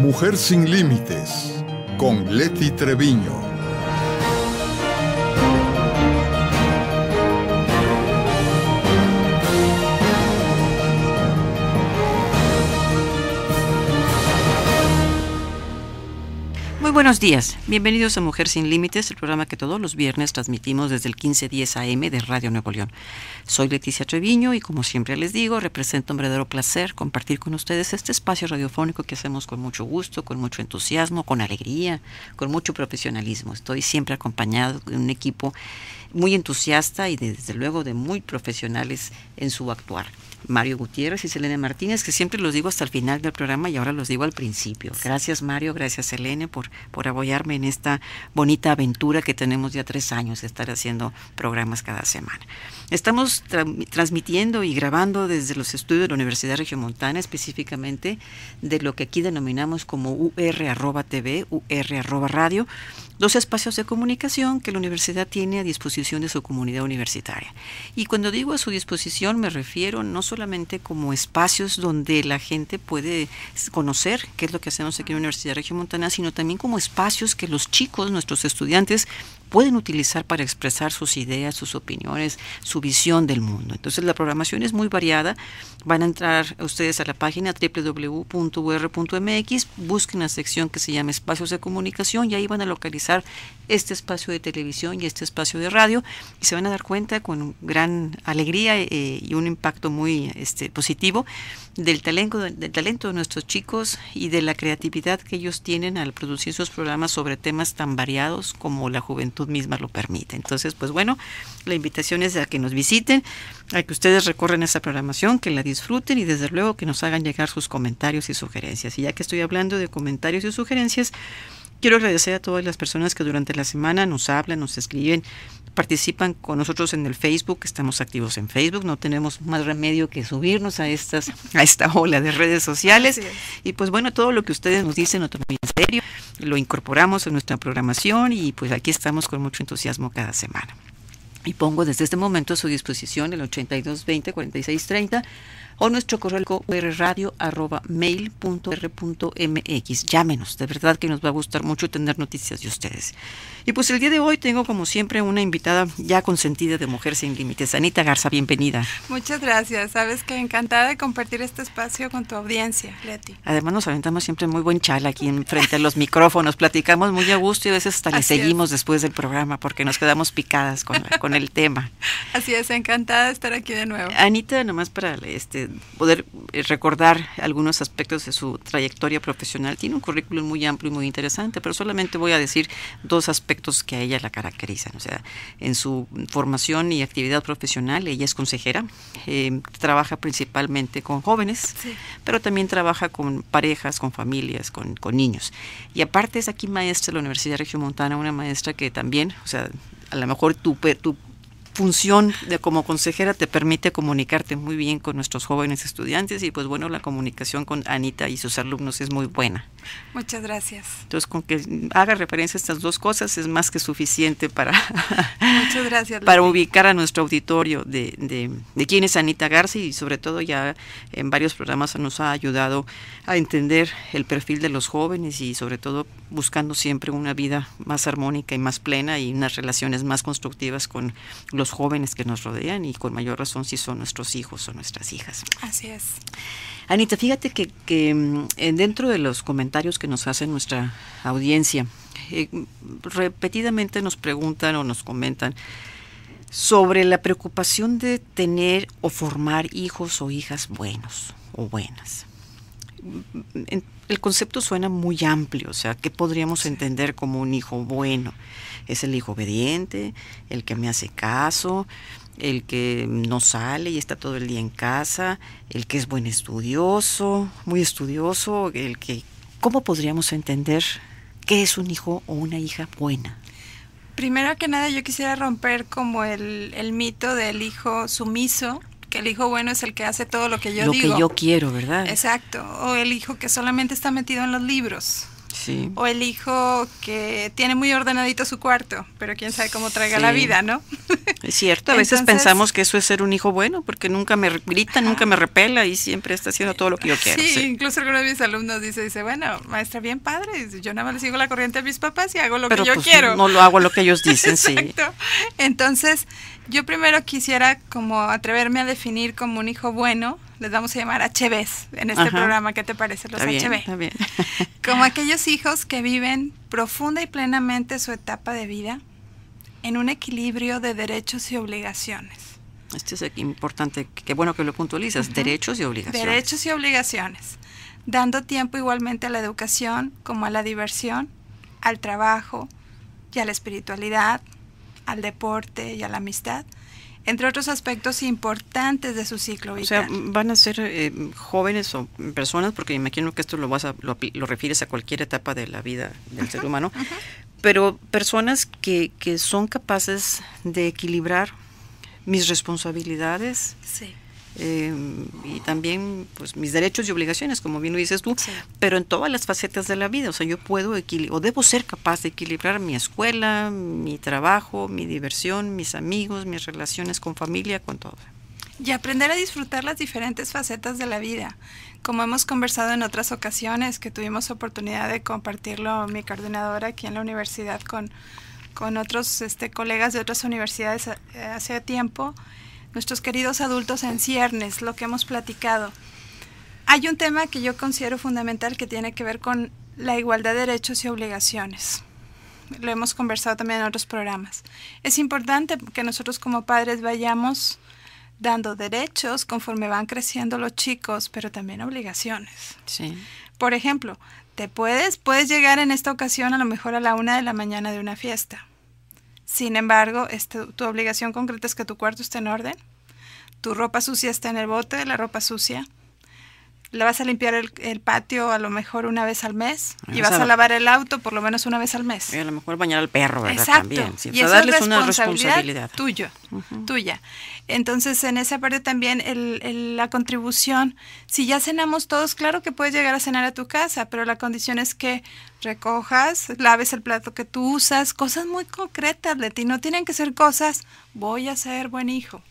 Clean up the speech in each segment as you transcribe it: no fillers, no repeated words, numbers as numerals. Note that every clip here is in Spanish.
Mujer sin Límites, con Leti Treviño. Muy buenos días, bienvenidos a Mujer Sin Límites, el programa que todos los viernes transmitimos desde el 1510 AM de Radio Nuevo León. Soy Leticia Treviño y como siempre les digo, represento un verdadero placer compartir con ustedes este espacio radiofónico que hacemos con mucho gusto, con mucho entusiasmo, con alegría, con mucho profesionalismo. Estoy siempre acompañado de un equipo muy entusiasta y desde luego de muy profesionales en su actuar. Mario Gutiérrez y Selene Martínez, que siempre los digo hasta el final del programa y ahora los digo al principio. Gracias Mario, gracias Selene por apoyarme en esta bonita aventura que tenemos ya 3 años de estar haciendo programas cada semana. Estamos transmitiendo y grabando desde los estudios de la Universidad Regiomontana, específicamente de lo que aquí denominamos como UR@TV, UR@radio, 2 espacios de comunicación que la universidad tiene a disposición de su comunidad universitaria. Y cuando digo a su disposición me refiero no solamente como espacios donde la gente puede conocer qué es lo que hacemos aquí en la Universidad Regiomontana, sino también como espacios que los chicos, nuestros estudiantes, pueden utilizar para expresar sus ideas, sus opiniones, su visión del mundo. Entonces la programación es muy variada. Van a entrar ustedes a la página www.ur.mx, busquen la sección que se llama Espacios de Comunicación y ahí van a localizar este espacio de televisión y este espacio de radio y se van a dar cuenta con gran alegría y un impacto muy positivo del talento de nuestros chicos y de la creatividad que ellos tienen al producir sus programas sobre temas tan variados como la juventud misma lo permite. Entonces, pues bueno, la invitación es a que nos visiten, a que ustedes recorran esa programación, que la disfruten y desde luego que nos hagan llegar sus comentarios y sugerencias. Y ya que estoy hablando de comentarios y sugerencias, quiero agradecer a todas las personas que durante la semana nos hablan, nos escriben, participan con nosotros en el Facebook. Estamos activos en Facebook, no tenemos más remedio que subirnos a esta ola de redes sociales. Y pues bueno, todo lo que ustedes nos dicen lo tomamos muy en serio, lo incorporamos en nuestra programación y pues aquí estamos con mucho entusiasmo cada semana. Y pongo desde este momento a su disposición el 8220-4630 o nuestro correo urradio@mail.r.mx. Llámenos, de verdad que nos va a gustar mucho tener noticias de ustedes. Y pues el día de hoy tengo como siempre una invitada ya consentida de Mujer Sin Límites. Anita Garza, bienvenida. Muchas gracias, sabes que encantada de compartir este espacio con tu audiencia, Leti. Además nos aventamos siempre muy buen chala aquí frente a los micrófonos, platicamos muy a gusto y a veces hasta le seguimos después del programa porque nos quedamos picadas con el tema. Así es, encantada de estar aquí de nuevo. Anita, nomás para poder recordar algunos aspectos de su trayectoria profesional, tiene un currículum muy amplio y muy interesante, pero solamente voy a decir 2 aspectos que a ella la caracterizan. O sea, en su formación y actividad profesional, ella es consejera, trabaja principalmente con jóvenes, sí, pero también trabaja con parejas, con familias, con niños. Y aparte es aquí maestra de la Universidad Regiomontana, una maestra que también, o sea, a lo mejor tu función como consejera te permite comunicarte muy bien con nuestros jóvenes estudiantes y pues bueno, la comunicación con Anita y sus alumnos es muy buena. Muchas gracias. Entonces, con que haga referencia a estas 2 cosas es más que suficiente para, muchas gracias, para ubicar a nuestro auditorio de quién es Anita Garza y sobre todo ya en varios programas nos ha ayudado a entender el perfil de los jóvenes y sobre todo buscando siempre una vida más armónica y más plena y unas relaciones más constructivas con los jóvenes que nos rodean y con mayor razón si son nuestros hijos o nuestras hijas. Así es. Anita, fíjate que dentro de los comentarios que nos hace nuestra audiencia, repetidamente nos preguntan o nos comentan sobre la preocupación de tener o formar hijos o hijas buenos o buenas. El concepto suena muy amplio, o sea, ¿qué podríamos entender como un hijo bueno? ¿Es el hijo obediente, el que me hace caso, el que no sale y está todo el día en casa, el que es buen estudioso, muy estudioso, el que... ¿Cómo podríamos entender qué es un hijo o una hija buena? Primero que nada yo quisiera romper como el mito del hijo sumiso, que el hijo bueno es el que hace todo lo que yo digo. Lo que yo quiero, ¿verdad? Exacto, o el hijo que solamente está metido en los libros. Sí. O el hijo que tiene muy ordenadito su cuarto, pero quién sabe cómo traiga la vida, ¿no? Es cierto, a veces pensamos que eso es ser un hijo bueno, porque nunca me grita, nunca me repela y siempre está haciendo todo lo que yo quiero. Sí, incluso algunos de mis alumnos dice, bueno, maestra, bien padre, yo nada más le sigo la corriente a mis papás y hago lo que yo quiero. No lo hago lo que ellos dicen, sí. Entonces, yo primero quisiera como atreverme a definir como un hijo bueno, les vamos a llamar HBs en este programa, ¿qué te parece? Los HB. Está bien. Como aquellos hijos que viven profunda y plenamente su etapa de vida en un equilibrio de derechos y obligaciones. Esto es importante, qué bueno que lo puntualizas, derechos y obligaciones. Derechos y obligaciones, dando tiempo igualmente a la educación como a la diversión, al trabajo y a la espiritualidad, al deporte y a la amistad, entre otros aspectos importantes de su ciclo vital. O sea, van a ser jóvenes o personas, porque me imagino que esto lo refieres a cualquier etapa de la vida del ser humano, pero personas que son capaces de equilibrar mis responsabilidades y también pues mis derechos y obligaciones, como bien lo dices tú, pero en todas las facetas de la vida. O sea, yo puedo o debo ser capaz de equilibrar mi escuela, mi trabajo, mi diversión, mis amigos, mis relaciones con familia, con todo. Y aprender a disfrutar las diferentes facetas de la vida. Como hemos conversado en otras ocasiones, que tuvimos oportunidad de compartirlo mi coordinadora aquí en la universidad con otros colegas de otras universidades hace tiempo, nuestros queridos adultos en ciernes, lo que hemos platicado. Hay un tema que yo considero fundamental que tiene que ver con la igualdad de derechos y obligaciones. Lo hemos conversado también en otros programas. Es importante que nosotros como padres vayamos dando derechos conforme van creciendo los chicos, pero también obligaciones. Sí. Por ejemplo, puedes llegar en esta ocasión a lo mejor a la 1 de la mañana de una fiesta. Sin embargo, tu obligación concreta es que tu cuarto esté en orden, tu ropa sucia está en el bote de la ropa sucia, le vas a limpiar el patio a lo mejor una vez al mes y vas a lavar el auto por lo menos una vez al mes. Y a lo mejor bañar al perro, ¿verdad? Exacto. También. Sí, Y o sea, darles una responsabilidad tuya. Entonces, en esa parte también la contribución, si ya cenamos todos, claro que puedes llegar a cenar a tu casa, pero la condición es que recojas, laves el plato que tú usas, cosas muy concretas de ti, no tienen que ser cosas, voy a ser buen hijo.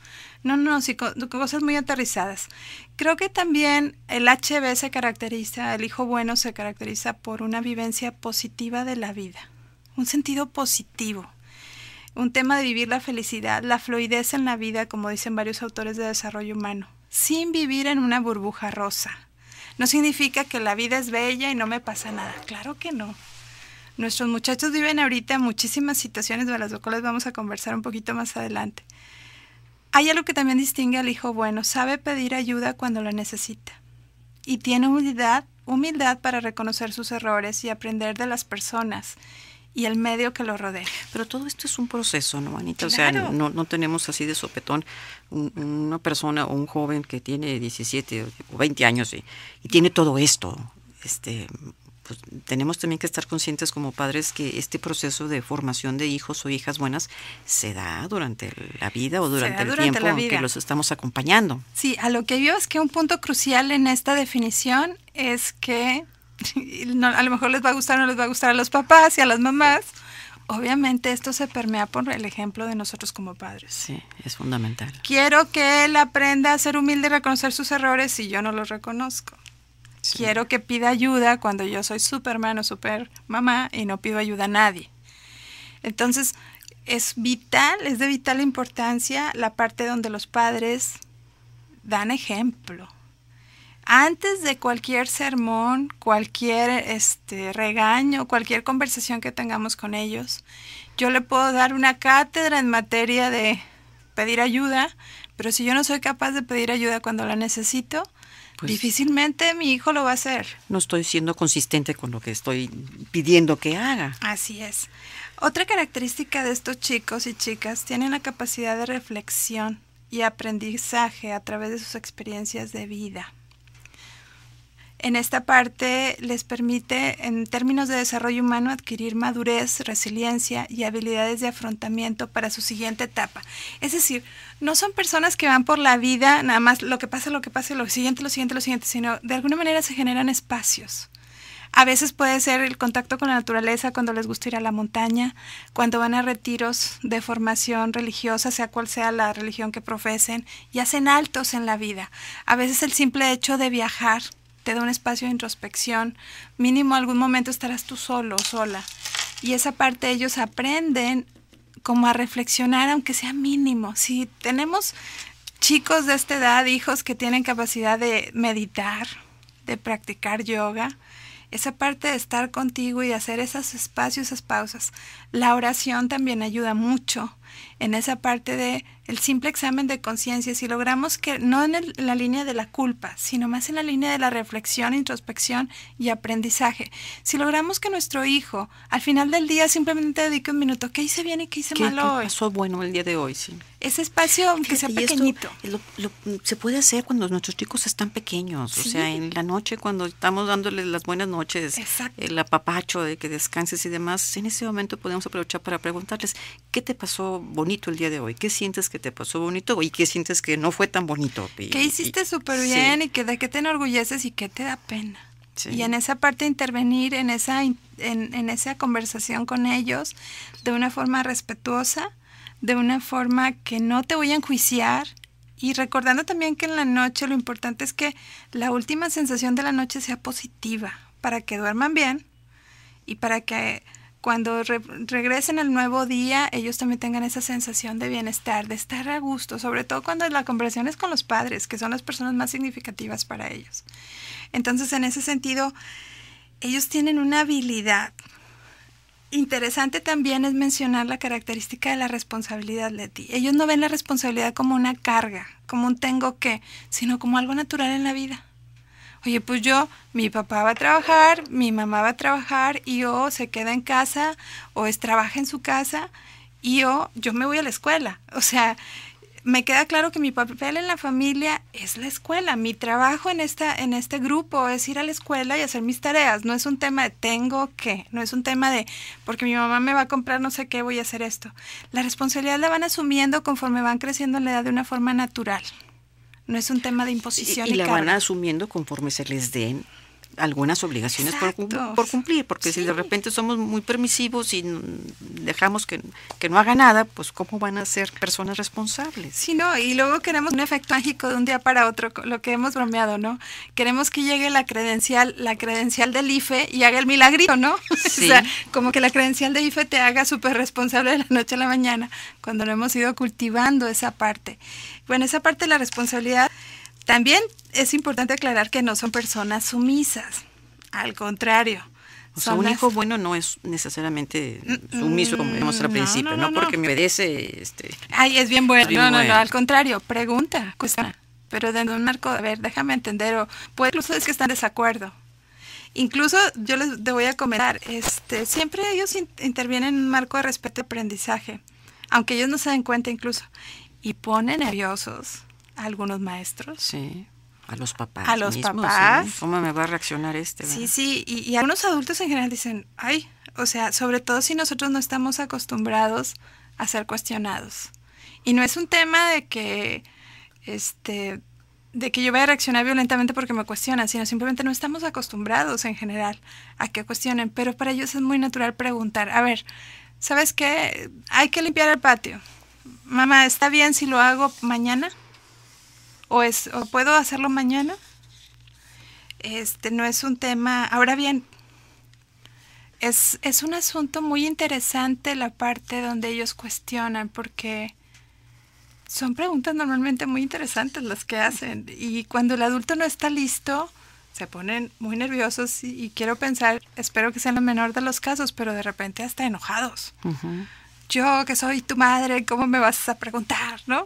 No, sí, cosas muy aterrizadas. Creo que también el HB el hijo bueno se caracteriza por una vivencia positiva de la vida, un sentido positivo, un tema de vivir la felicidad, la fluidez en la vida, como dicen varios autores de desarrollo humano, sin vivir en una burbuja rosa. No significa que la vida es bella y no me pasa nada, claro que no. Nuestros muchachos viven ahorita muchísimas situaciones de las cuales vamos a conversar un poquito más adelante. Hay algo que también distingue al hijo bueno, sabe pedir ayuda cuando lo necesita y tiene humildad para reconocer sus errores y aprender de las personas y el medio que lo rodea. Pero todo esto es un proceso, ¿no, Anita? Claro. O sea, no tenemos así de sopetón una persona o un joven que tiene 17 o 20 años y tiene todo esto. Pues tenemos también que estar conscientes como padres que este proceso de formación de hijos o hijas buenas se da durante la vida o durante el tiempo en que los estamos acompañando. Sí, a lo que veo es que un punto crucial en esta definición es que a lo mejor les va a gustar o no les va a gustar a los papás y a las mamás. Obviamente esto se permea por el ejemplo de nosotros como padres. Sí, es fundamental. Quiero que él aprenda a ser humilde y reconocer sus errores si yo no los reconozco. Sí. Quiero que pida ayuda cuando yo soy Superman o super mamá y no pido ayuda a nadie. Entonces, es de vital importancia la parte donde los padres dan ejemplo. Antes de cualquier sermón, cualquier regaño, cualquier conversación que tengamos con ellos, yo le puedo dar una cátedra en materia de pedir ayuda, pero si yo no soy capaz de pedir ayuda cuando la necesito, pues difícilmente mi hijo lo va a hacer. No estoy siendo consistente con lo que estoy pidiendo que haga. Así es. Otra característica de estos chicos y chicas tienen la capacidad de reflexión y aprendizaje a través de sus experiencias de vida. En esta parte les permite, en términos de desarrollo humano, adquirir madurez, resiliencia y habilidades de afrontamiento para su siguiente etapa. Es decir, no son personas que van por la vida, nada más lo que pasa, lo siguiente, sino de alguna manera se generan espacios. A veces puede ser el contacto con la naturaleza, cuando les gusta ir a la montaña, cuando van a retiros de formación religiosa, sea cual sea la religión que profesen, y hacen altos en la vida. A veces el simple hecho de viajar te da un espacio de introspección. Mínimo algún momento estarás tú solo o sola. Y esa parte ellos aprenden como a reflexionar, aunque sea mínimo. Si tenemos chicos de esta edad, hijos que tienen capacidad de meditar, de practicar yoga, esa parte de estar contigo y de hacer esos espacios, esas pausas. La oración también ayuda mucho en esa parte de el simple examen de conciencia. Si logramos que, no en la línea de la culpa, sino más en la línea de la reflexión, introspección y aprendizaje. Si logramos que nuestro hijo al final del día simplemente dedique un minuto, ¿qué hice bien y qué hice mal hoy? ¿Qué pasó bueno el día de hoy? Sí. Ese espacio, aunque sea pequeñito. Se puede hacer cuando nuestros chicos están pequeños, sí. O sea, en la noche cuando estamos dándoles las buenas noches, el apapacho de que descanses y demás, en ese momento podemos aprovechar para preguntarles, ¿qué te pasó bonito el día de hoy? ¿Qué sientes que te pasó bonito y qué sientes que no fue tan bonito? ¿Qué hiciste súper bien y que de qué te enorgulleces y qué te da pena? Sí. Y en esa parte intervenir en esa conversación con ellos de una forma respetuosa, de una forma que no te voy a enjuiciar, y recordando también que en la noche lo importante es que la última sensación de la noche sea positiva, para que duerman bien y para que cuando regresen al nuevo día ellos también tengan esa sensación de bienestar, de estar a gusto, sobre todo cuando la conversación es con los padres, que son las personas más significativas para ellos. Entonces, en ese sentido, ellos tienen una habilidad. Interesante también es mencionar la característica de la responsabilidad, Leti. Ellos no ven la responsabilidad como una carga, como un tengo que, sino como algo natural en la vida. Oye, pues mi papá va a trabajar, mi mamá va a trabajar, y se queda en casa, trabaja en su casa, y yo me voy a la escuela. O sea, me queda claro que mi papel en la familia es la escuela. Mi trabajo en este grupo es ir a la escuela y hacer mis tareas. No es un tema de tengo que, no es un tema de porque mi mamá me va a comprar no sé qué, voy a hacer esto. La responsabilidad la van asumiendo conforme van creciendo en la edad de una forma natural. No es un tema de imposición y la carga. van asumiendo conforme se les den algunas obligaciones por cumplir, porque si de repente somos muy permisivos y dejamos que no haga nada, pues ¿cómo van a ser personas responsables? Sí, no, y luego queremos un efecto mágico de un día para otro, lo que hemos bromeado, ¿no? Queremos que llegue la credencial del IFE y haga el milagrito, ¿no? Sí. O sea, como que la credencial de IFE te haga súper responsable de la noche a la mañana, cuando no hemos ido cultivando esa parte. Bueno, esa parte de la responsabilidad. También es importante aclarar que no son personas sumisas, al contrario. O sea, un hijo bueno no es necesariamente sumiso, como vimos al principio, no porque me obedece. Ay, es bien bueno. No, al contrario, pregunta, cuestiona, pero dentro de un marco, a ver, déjame entender, o puede incluso es que están en desacuerdo. Incluso yo les voy a comentar, siempre ellos intervienen en un marco de respeto y aprendizaje, aunque ellos no se den cuenta incluso, y ponen nerviosos a algunos maestros. Sí, a los papás. A los papás. ¿Sí? ¿Cómo me va a reaccionar ¿verdad? Sí, y algunos adultos en general dicen, ay, o sea, sobre todo si nosotros no estamos acostumbrados a ser cuestionados. Y no es un tema de que, de que yo vaya a reaccionar violentamente porque me cuestionan, sino simplemente no estamos acostumbrados en general a que cuestionen, pero para ellos es muy natural preguntar, a ver, ¿sabes qué? Hay que limpiar el patio. Mamá, ¿está bien si lo hago mañana? ¿O puedo hacerlo mañana? No es un tema. Ahora bien, es un asunto muy interesante la parte donde ellos cuestionan, porque son preguntas normalmente muy interesantes las que hacen. Y cuando el adulto no está listo, se ponen muy nerviosos y quiero pensar, espero que sea en el menor de los casos, pero de repente hasta enojados. Uh-huh. Yo que soy tu madre, ¿cómo me vas a preguntar, no?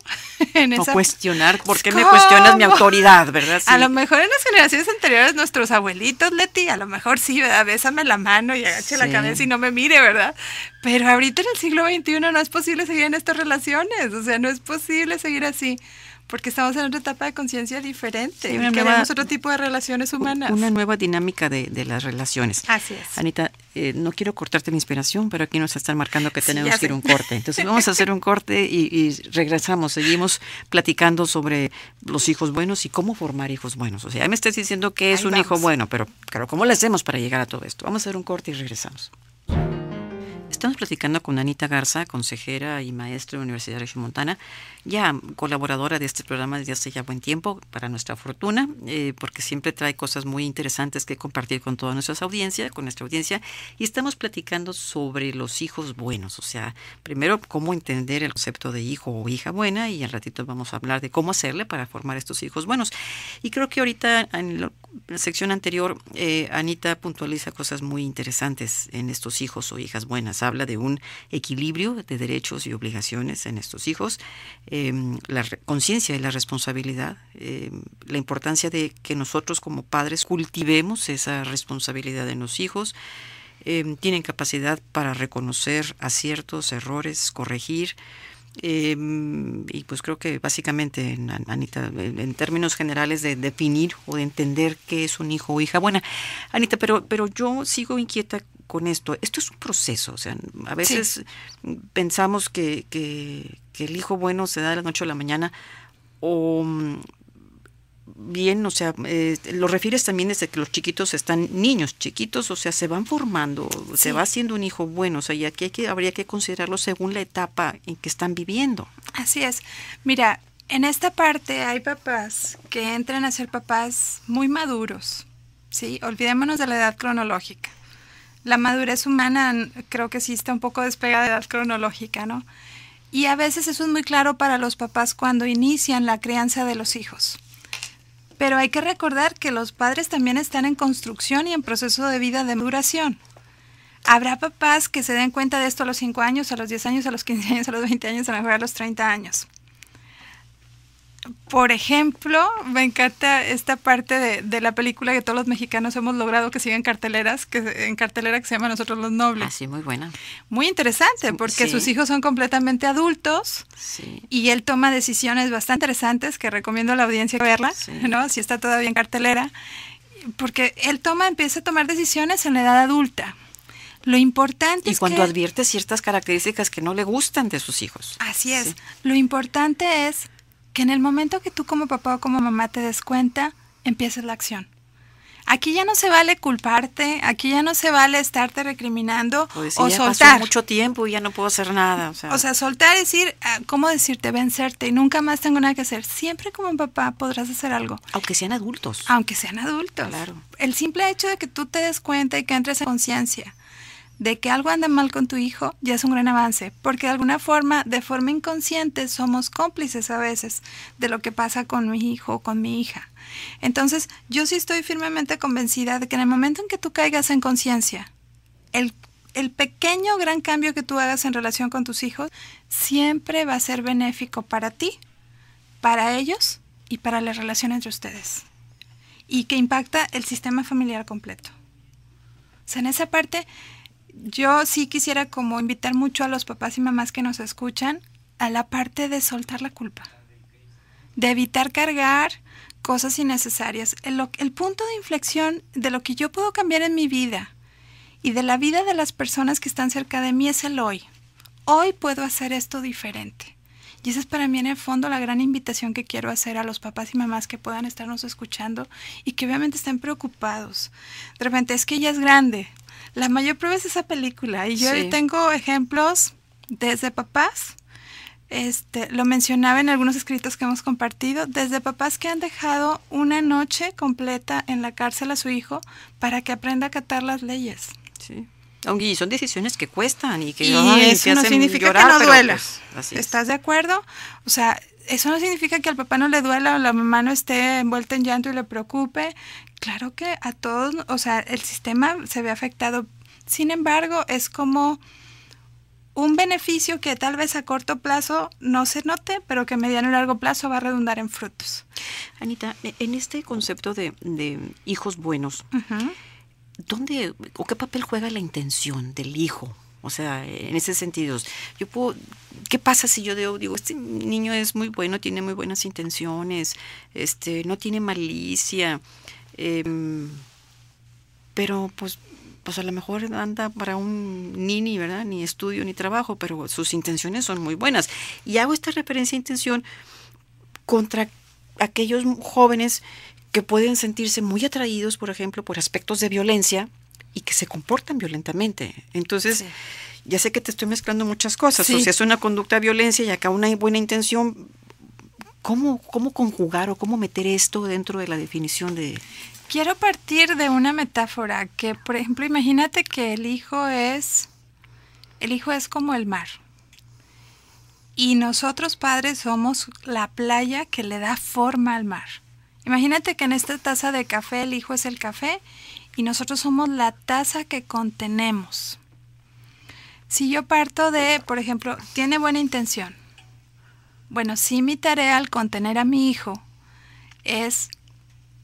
O cuestionar, ¿por qué me cuestionas mi autoridad, verdad? Sí. A lo mejor en las generaciones anteriores, nuestros abuelitos, Leti, a lo mejor sí, ¿verdad? Bésame la mano y agache la cabeza y no me mire, ¿verdad? Pero ahorita en el siglo XXI no es posible seguir en estas relaciones, o sea, no es posible seguir así. porque estamos en otra etapa de conciencia diferente. Sí, y queremos otro tipo de relaciones humanas. Una nueva dinámica de las relaciones. Así es. Anita, no quiero cortarte la inspiración, pero aquí nos están marcando que Sí, tenemos ya que ir sé. a un corte. Entonces vamos a hacer un corte y regresamos. Seguimos platicando sobre los hijos buenos y cómo formar hijos buenos. O sea, ya me estás diciendo que es Ahí un vamos. hijo bueno, pero claro, ¿cómo le hacemos para llegar a todo esto? Vamos a hacer un corte y regresamos. Estamos platicando con Anita Garza, consejera y maestra de la Universidad de Regiomontana, ya colaboradora de este programa desde hace ya buen tiempo, para nuestra fortuna, porque siempre trae cosas muy interesantes que compartir con toda nuestra audiencia, y estamos platicando sobre los hijos buenos, o sea, primero cómo entender el concepto de hijo o hija buena, y al ratito vamos a hablar de cómo hacerle para formar estos hijos buenos. Y creo que ahorita en la sección anterior, Anita puntualiza cosas muy interesantes en estos hijos o hijas buenas. Habla de un equilibrio de derechos y obligaciones en estos hijos, la conciencia y la responsabilidad, la importancia de que nosotros como padres cultivemos esa responsabilidad en los hijos, tienen capacidad para reconocer aciertos, errores, corregir. Y pues creo que básicamente, Anita, en términos generales de definir o de entender qué es un hijo o hija buena. Anita, pero yo sigo inquieta con esto. Esto es un proceso, o sea, a veces pensamos que el hijo bueno se da de la noche a la mañana, o bien, o sea, lo refieres también desde que los chiquitos están niños chiquitos, o sea, se van formando, se va haciendo un hijo bueno, o sea, y aquí habría que considerarlo según la etapa en que están viviendo. Así es. Mira, en esta parte hay papás que entran a ser papás muy maduros, ¿sí? Olvidémonos de la edad cronológica. La madurez humana creo que sí está un poco despegada de la edad cronológica, ¿no? Y a veces eso es muy claro para los papás cuando inician la crianza de los hijos. Pero hay que recordar que los padres también están en construcción y en proceso de vida de maduración. Habrá papás que se den cuenta de esto a los 5 años, a los 10 años, a los 15 años, a los 20 años, a lo mejor a los 30 años. Por ejemplo, me encanta esta parte de la película que todos los mexicanos hemos logrado que siga en cartelera que se llama Nosotros los Nobles. Ah, sí, muy buena. Muy interesante, porque Sí. sus hijos son completamente adultos. Sí. Y él toma decisiones bastante interesantes que recomiendo a la audiencia verla, Sí. ¿no? Si está todavía en cartelera, porque él empieza a tomar decisiones en la edad adulta. Lo importante Y es cuando que... advierte ciertas características que no le gustan de sus hijos. Así es. Sí. Lo importante es que en el momento que tú como papá o como mamá te des cuenta, empieces la acción. Aquí ya no se vale culparte, aquí ya no se vale estarte recriminando O decir, o ya soltar. pasó mucho tiempo y ya no puedo hacer nada. O sea, soltar es decir, ¿cómo decirte? Vencerte y nunca más tengo nada que hacer. Siempre como papá podrás hacer algo. aunque sean adultos. Aunque sean adultos. Claro. El simple hecho de que tú te des cuenta y que entres en conciencia de que algo anda mal con tu hijo ya es un gran avance, porque de alguna forma, de forma inconsciente, somos cómplices a veces de lo que pasa con mi hijo o con mi hija. Entonces, yo sí estoy firmemente convencida de que en el momento en que tú caigas en conciencia, el pequeño gran cambio que tú hagas en relación con tus hijos siempre va a ser benéfico para ti, para ellos y para la relación entre ustedes, y que impacta el sistema familiar completo. O sea, en esa parte, yo sí quisiera como invitar mucho a los papás y mamás que nos escuchan a la parte de soltar la culpa, de evitar cargar cosas innecesarias. El punto de inflexión de lo que yo puedo cambiar en mi vida y de la vida de las personas que están cerca de mí es el hoy. Hoy puedo hacer esto diferente. Y esa es para mí en el fondo la gran invitación que quiero hacer a los papás y mamás que puedan estarnos escuchando y que obviamente estén preocupados. De repente, es que ella es grande. La mayor prueba es esa película. Y yo Sí. tengo ejemplos desde papás, lo mencionaba en algunos escritos que hemos compartido, desde papás que han dejado una noche completa en la cárcel a su hijo para que aprenda a acatar las leyes. Sí. Aunque son decisiones que cuestan y que, Y ay, eso que no hacen significa llorar, que no pero, duela. pues, así es. ¿Estás de acuerdo? O sea, eso no significa que al papá no le duela o la mamá no esté envuelta en llanto y le preocupe. Claro que a todos, o sea, el sistema se ve afectado. Sin embargo, es como un beneficio que tal vez a corto plazo no se note, pero que a mediano y largo plazo va a redundar en frutos. Anita, en este concepto de hijos buenos, Uh-huh. ¿dónde o qué papel juega la intención del hijo O sea, en ese sentido, ¿qué pasa si yo digo, este niño es muy bueno, tiene muy buenas intenciones, no tiene malicia, pero pues a lo mejor anda para un nini, ¿verdad? Ni estudio ni trabajo, pero sus intenciones son muy buenas. Y hago esta referencia a intención contra aquellos jóvenes que pueden sentirse muy atraídos, por ejemplo, por aspectos de violencia y que se comportan violentamente. Entonces, ya sé que te estoy mezclando muchas cosas. O sea, es una conducta de violencia y acá una buena intención. ¿Cómo conjugar o cómo meter esto dentro de la definición de...? Quiero partir de una metáfora que, por ejemplo, imagínate que el hijo es como el mar. Y nosotros padres somos la playa que le da forma al mar. Imagínate que en esta taza de café el hijo es el café y nosotros somos la taza que contenemos. Si yo parto de, por ejemplo, tiene buena intención. Bueno, sí, mi tarea al contener a mi hijo es,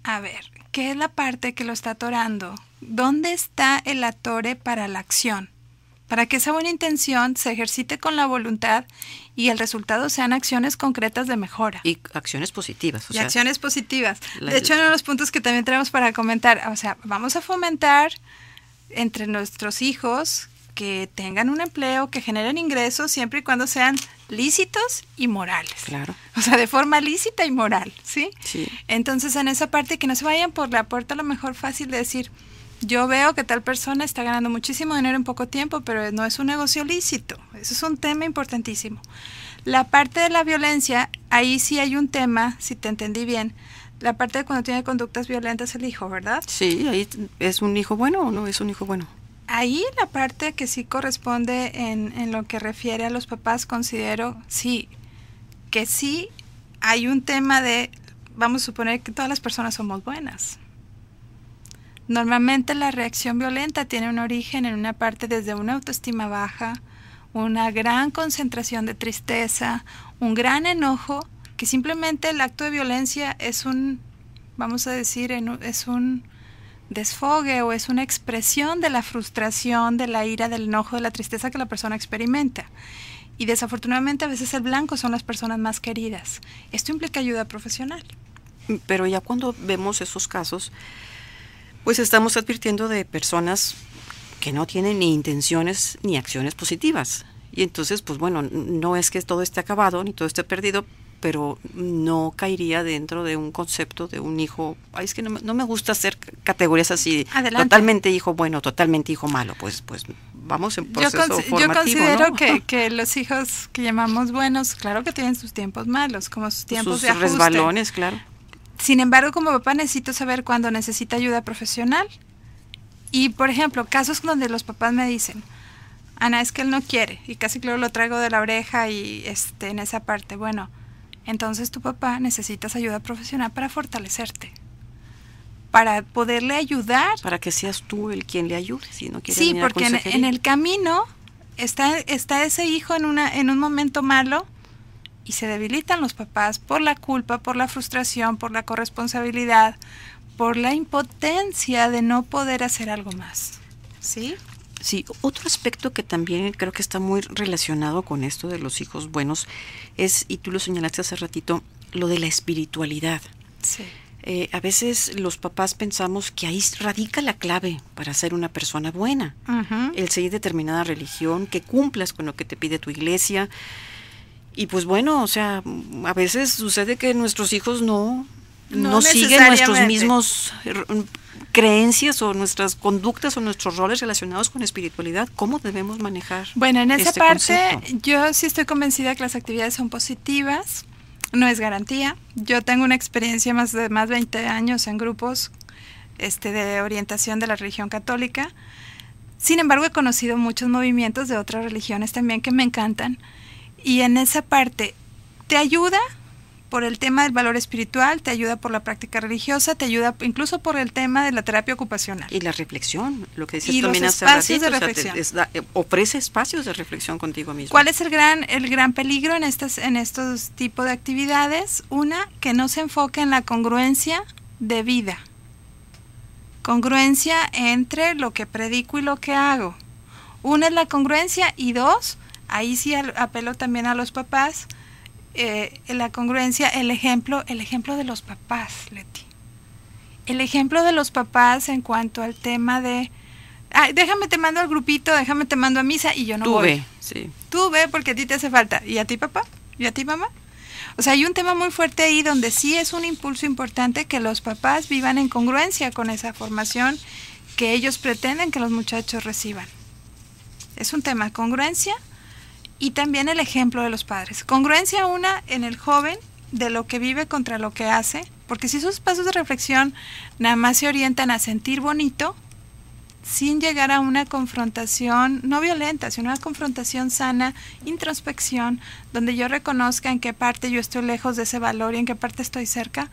a ver, ¿qué es la parte que lo está atorando? ¿Dónde está el atore para la acción? Para que esa buena intención se ejercite con la voluntad y el resultado sean acciones concretas de mejora. Y acciones positivas. Acciones positivas. De hecho, uno de los puntos que también tenemos para comentar, o sea, vamos a fomentar entre nuestros hijos que tengan un empleo, que generen ingresos, siempre y cuando sean lícitos y morales. Claro. O sea, de forma lícita y moral, ¿sí? Sí. Entonces, en esa parte, que no se vayan por la puerta a lo mejor fácil de decir, yo veo que tal persona está ganando muchísimo dinero en poco tiempo, pero no es un negocio lícito. Eso es un tema importantísimo. La parte de la violencia, ahí sí hay un tema, si te entendí bien, la parte de cuando tiene conductas violentas el hijo, ¿verdad? Sí, ahí ¿es un hijo bueno o no es un hijo bueno? Ahí la parte que sí corresponde en lo que refiere a los papás, considero, que sí hay un tema de, vamos a suponer que todas las personas somos buenas. Normalmente la reacción violenta tiene un origen en una parte desde una autoestima baja, una gran concentración de tristeza, un gran enojo, que simplemente el acto de violencia es un, vamos a decir, es un desfogue o es una expresión de la frustración, de la ira, del enojo, de la tristeza que la persona experimenta. Y desafortunadamente a veces el blanco son las personas más queridas. Esto implica ayuda profesional. Pero ya cuando vemos esos casos, pues estamos advirtiendo de personas que no tienen ni intenciones ni acciones positivas. Y entonces, pues bueno, no es que todo esté acabado ni todo esté perdido, pero no caería dentro de un concepto de un hijo. Ay, es que no me gusta hacer categorías así. Adelante. Totalmente hijo bueno, totalmente hijo malo. Pues vamos en proceso formativo, yo considero, ¿no? que los hijos que llamamos buenos, claro que tienen sus tiempos malos, como sus tiempos de ajuste. Sus resbalones, claro. Sin embargo, como papá necesito saber cuándo necesita ayuda profesional. Y, por ejemplo, casos donde los papás me dicen, Ana, es que él no quiere, y casi claro lo traigo de la oreja y en esa parte, bueno, entonces tu papá necesitas ayuda profesional para fortalecerte, para poderle ayudar. Para que seas tú el quien le ayude, si no quiere. Sí, porque en el camino está ese hijo en un momento malo y se debilitan los papás por la culpa, por la frustración, por la corresponsabilidad, por la impotencia de no poder hacer algo más. ¿Sí? Sí, otro aspecto que también creo que está muy relacionado con esto de los hijos buenos es, y tú lo señalaste hace ratito, lo de la espiritualidad. Sí. A veces los papás pensamos que ahí radica la clave para ser una persona buena. Uh-huh. El seguir determinada religión, que cumplas con lo que te pide tu iglesia. Y pues bueno, o sea, a veces sucede que nuestros hijos no siguen nuestros mismos creencias o nuestras conductas o nuestros roles relacionados con espiritualidad. ¿Cómo debemos manejar? Bueno, en esa parte concepto? Yo sí estoy convencida que las actividades son positivas, no es garantía. Yo tengo una experiencia más de 20 años en grupos de orientación de la religión católica. Sin embargo, he conocido muchos movimientos de otras religiones también que me encantan. Y en esa parte te ayuda por el tema del valor espiritual, te ayuda por la práctica religiosa, te ayuda incluso por el tema de la terapia ocupacional. Y la reflexión, lo que dices y también los hace espacios ratito, de reflexión. Ofrece espacios de reflexión contigo mismo. ¿Cuál es el gran peligro en estos tipos de actividades? Una, que no se enfoque en la congruencia de vida. Congruencia entre lo que predico y lo que hago. Una es la congruencia y dos, ahí sí apelo también a los papás, la congruencia, el ejemplo de los papás, Leti. El ejemplo de los papás en cuanto al tema de, déjame te mando al grupito, déjame te mando a misa y yo no voy. Sí. Tú ve porque a ti te hace falta. ¿Y a ti, papá? ¿Y a ti, mamá? O sea, hay un tema muy fuerte ahí donde sí es un impulso importante que los papás vivan en congruencia con esa formación que ellos pretenden que los muchachos reciban. Es un tema, congruencia y también el ejemplo de los padres. Congruencia una en el joven de lo que vive contra lo que hace, porque si esos pasos de reflexión nada más se orientan a sentir bonito, sin llegar a una confrontación no violenta, sino una confrontación sana, introspección, donde yo reconozca en qué parte yo estoy lejos de ese valor y en qué parte estoy cerca,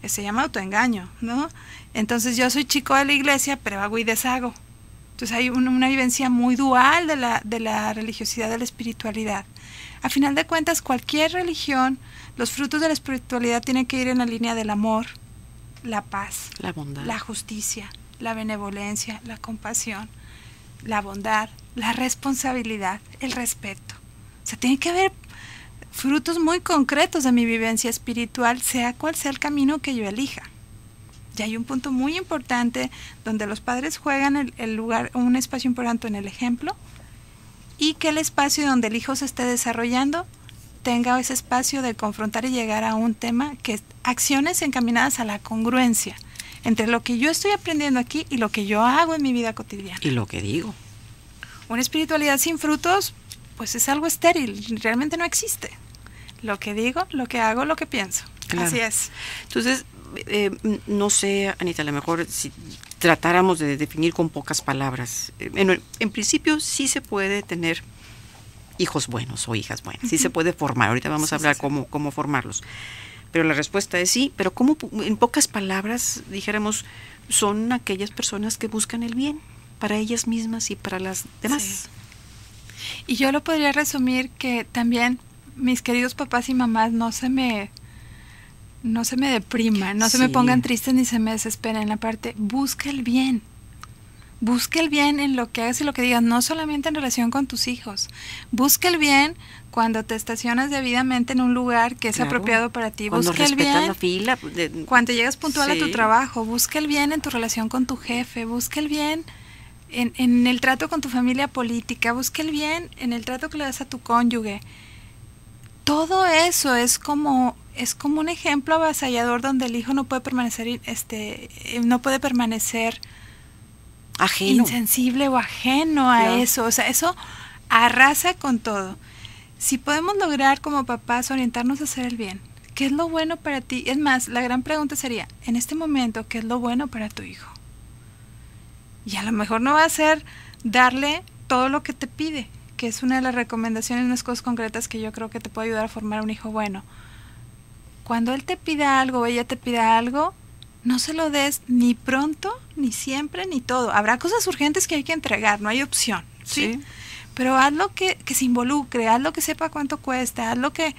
se llama autoengaño, ¿no? Entonces yo soy chico de la iglesia, pero hago y deshago. Entonces hay una vivencia muy dual de la religiosidad, de la espiritualidad. A final de cuentas, cualquier religión, los frutos de la espiritualidad tienen que ir en la línea del amor, la paz, la bondad, la justicia, la benevolencia, la compasión, la bondad, la responsabilidad, el respeto. O sea, tiene que haber frutos muy concretos de mi vivencia espiritual, sea cual sea el camino que yo elija. Y hay un punto muy importante donde los padres juegan el lugar, un espacio importante en el ejemplo, y que el espacio donde el hijo se esté desarrollando tenga ese espacio de confrontar y llegar a un tema que es acciones encaminadas a la congruencia entre lo que yo estoy aprendiendo aquí y lo que yo hago en mi vida cotidiana. Y lo que digo. Una espiritualidad sin frutos, pues es algo estéril, realmente no existe. Lo que digo, lo que hago, lo que pienso. Claro. Así es. Entonces, no sé, Anita, a lo mejor si tratáramos de definir con pocas palabras. En principio sí se puede tener hijos buenos o hijas buenas, sí se puede formar. Ahorita vamos a hablar cómo formarlos. Pero la respuesta es sí, pero ¿cómo, en pocas palabras, dijéramos, son aquellas personas que buscan el bien para ellas mismas y para las demás? Sí. Y yo lo podría resumir que también mis queridos papás y mamás no se me depriman, no se me pongan tristes ni se me desesperen. En la parte, busca el bien en lo que hagas y lo que digas, no solamente en relación con tus hijos. Busca el bien cuando te estacionas debidamente en un lugar que es apropiado para ti. Cuando busca el bien la fila, cuando llegas puntual a tu trabajo. Busca el bien en tu relación con tu jefe. Busca el bien en el trato con tu familia política. Busca el bien en el trato que le das a tu cónyuge. Todo eso es como un ejemplo avasallador donde el hijo no puede permanecer ajeno, insensible o ajeno a eso. O sea, eso arrasa con todo. Si podemos lograr como papás orientarnos a hacer el bien, ¿qué es lo bueno para ti? Es más, la gran pregunta sería, en este momento, ¿qué es lo bueno para tu hijo? Y a lo mejor no va a ser darle todo lo que te pide, que es una de las recomendaciones, unas cosas concretas que yo creo que te puede ayudar a formar un hijo bueno. Cuando él te pida algo o ella te pida algo, no se lo des ni pronto, ni siempre, ni todo. Habrá cosas urgentes que hay que entregar, no hay opción, ¿sí? Pero hazlo que se involucre, hazlo que sepa cuánto cuesta, hazlo que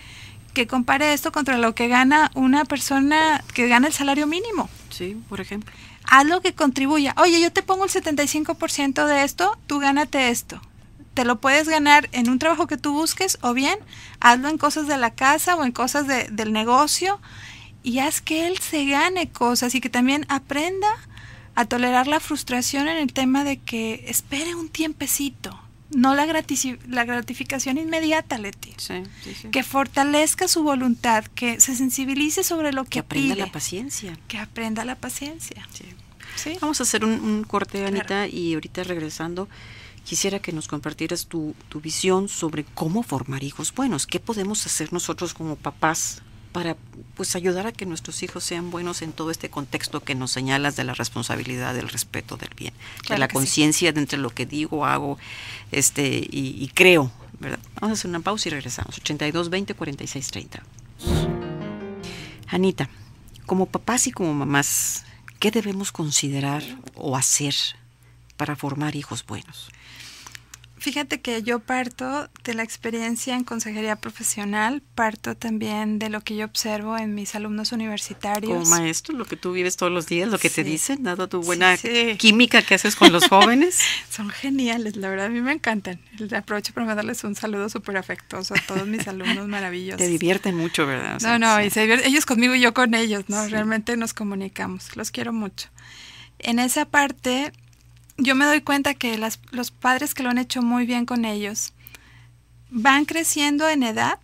compare esto contra lo que gana una persona que gana el salario mínimo. Sí, por ejemplo. Hazlo que contribuya. Oye, yo te pongo el 75% de esto, tú gánate esto. Te lo puedes ganar en un trabajo que tú busques o bien hazlo en cosas de la casa o en cosas del negocio y haz que él se gane cosas y que también aprenda a tolerar la frustración en el tema de que espere un tiempecito, no la gratificación inmediata, Leti. Sí. Que fortalezca su voluntad, que se sensibilice sobre lo que aprenda pide. la paciencia. Que aprenda la paciencia. Sí. Vamos a hacer un corte, Anita, claro. Y ahorita regresando, quisiera que nos compartieras tu visión sobre cómo formar hijos buenos. ¿Qué podemos hacer nosotros como papás para pues ayudar a que nuestros hijos sean buenos en todo este contexto que nos señalas de la responsabilidad, del respeto, del bien, claro, de la conciencia de entre lo que digo, hago y creo, ¿verdad? Vamos a hacer una pausa y regresamos. 82 20 46 30. Anita, como papás y como mamás, ¿qué debemos considerar o hacer para formar hijos buenos? Fíjate que yo parto de la experiencia en consejería profesional, parto también de lo que yo observo en mis alumnos universitarios. Como maestro, lo que tú vives todos los días, lo que te dicen, dado tu buena Sí. química que haces con los jóvenes. Son geniales, la verdad, a mí me encantan. Aprovecho para mandarles un saludo súper afectuoso a todos mis alumnos maravillosos. Te divierten mucho, ¿verdad? O sea, No, sí. y se divierten, ellos conmigo y yo con ellos, ¿no? Sí. Realmente nos comunicamos, los quiero mucho. En esa parte, yo me doy cuenta que los padres que lo han hecho muy bien con ellos van creciendo en edad,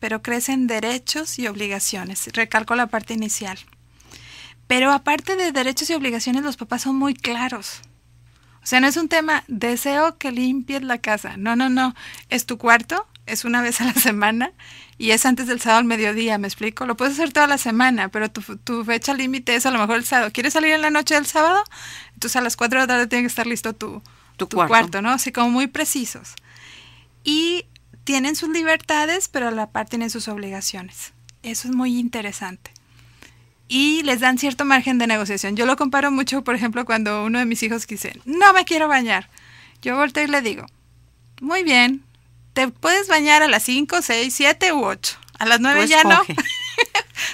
pero crecen derechos y obligaciones. Recalco la parte inicial. Pero aparte de derechos y obligaciones, los papás son muy claros. O sea, no es un tema, deseo que limpies la casa. No. Es tu cuarto, es una vez a la semana y es antes del sábado al mediodía, ¿me explico? Lo puedes hacer toda la semana, pero tu fecha límite es a lo mejor el sábado. ¿Quieres salir en la noche del sábado? Entonces a las 4 de la tarde tiene que estar listo tu cuarto, ¿no? Así como muy precisos. Y tienen sus libertades, pero a la par tienen sus obligaciones. Eso es muy interesante. Y les dan cierto margen de negociación. Yo lo comparo mucho, por ejemplo, cuando uno de mis hijos dice, no me quiero bañar. Yo volteo y le digo, muy bien, te puedes bañar a las 5, 6, 7 u 8. A las 9 ya no. O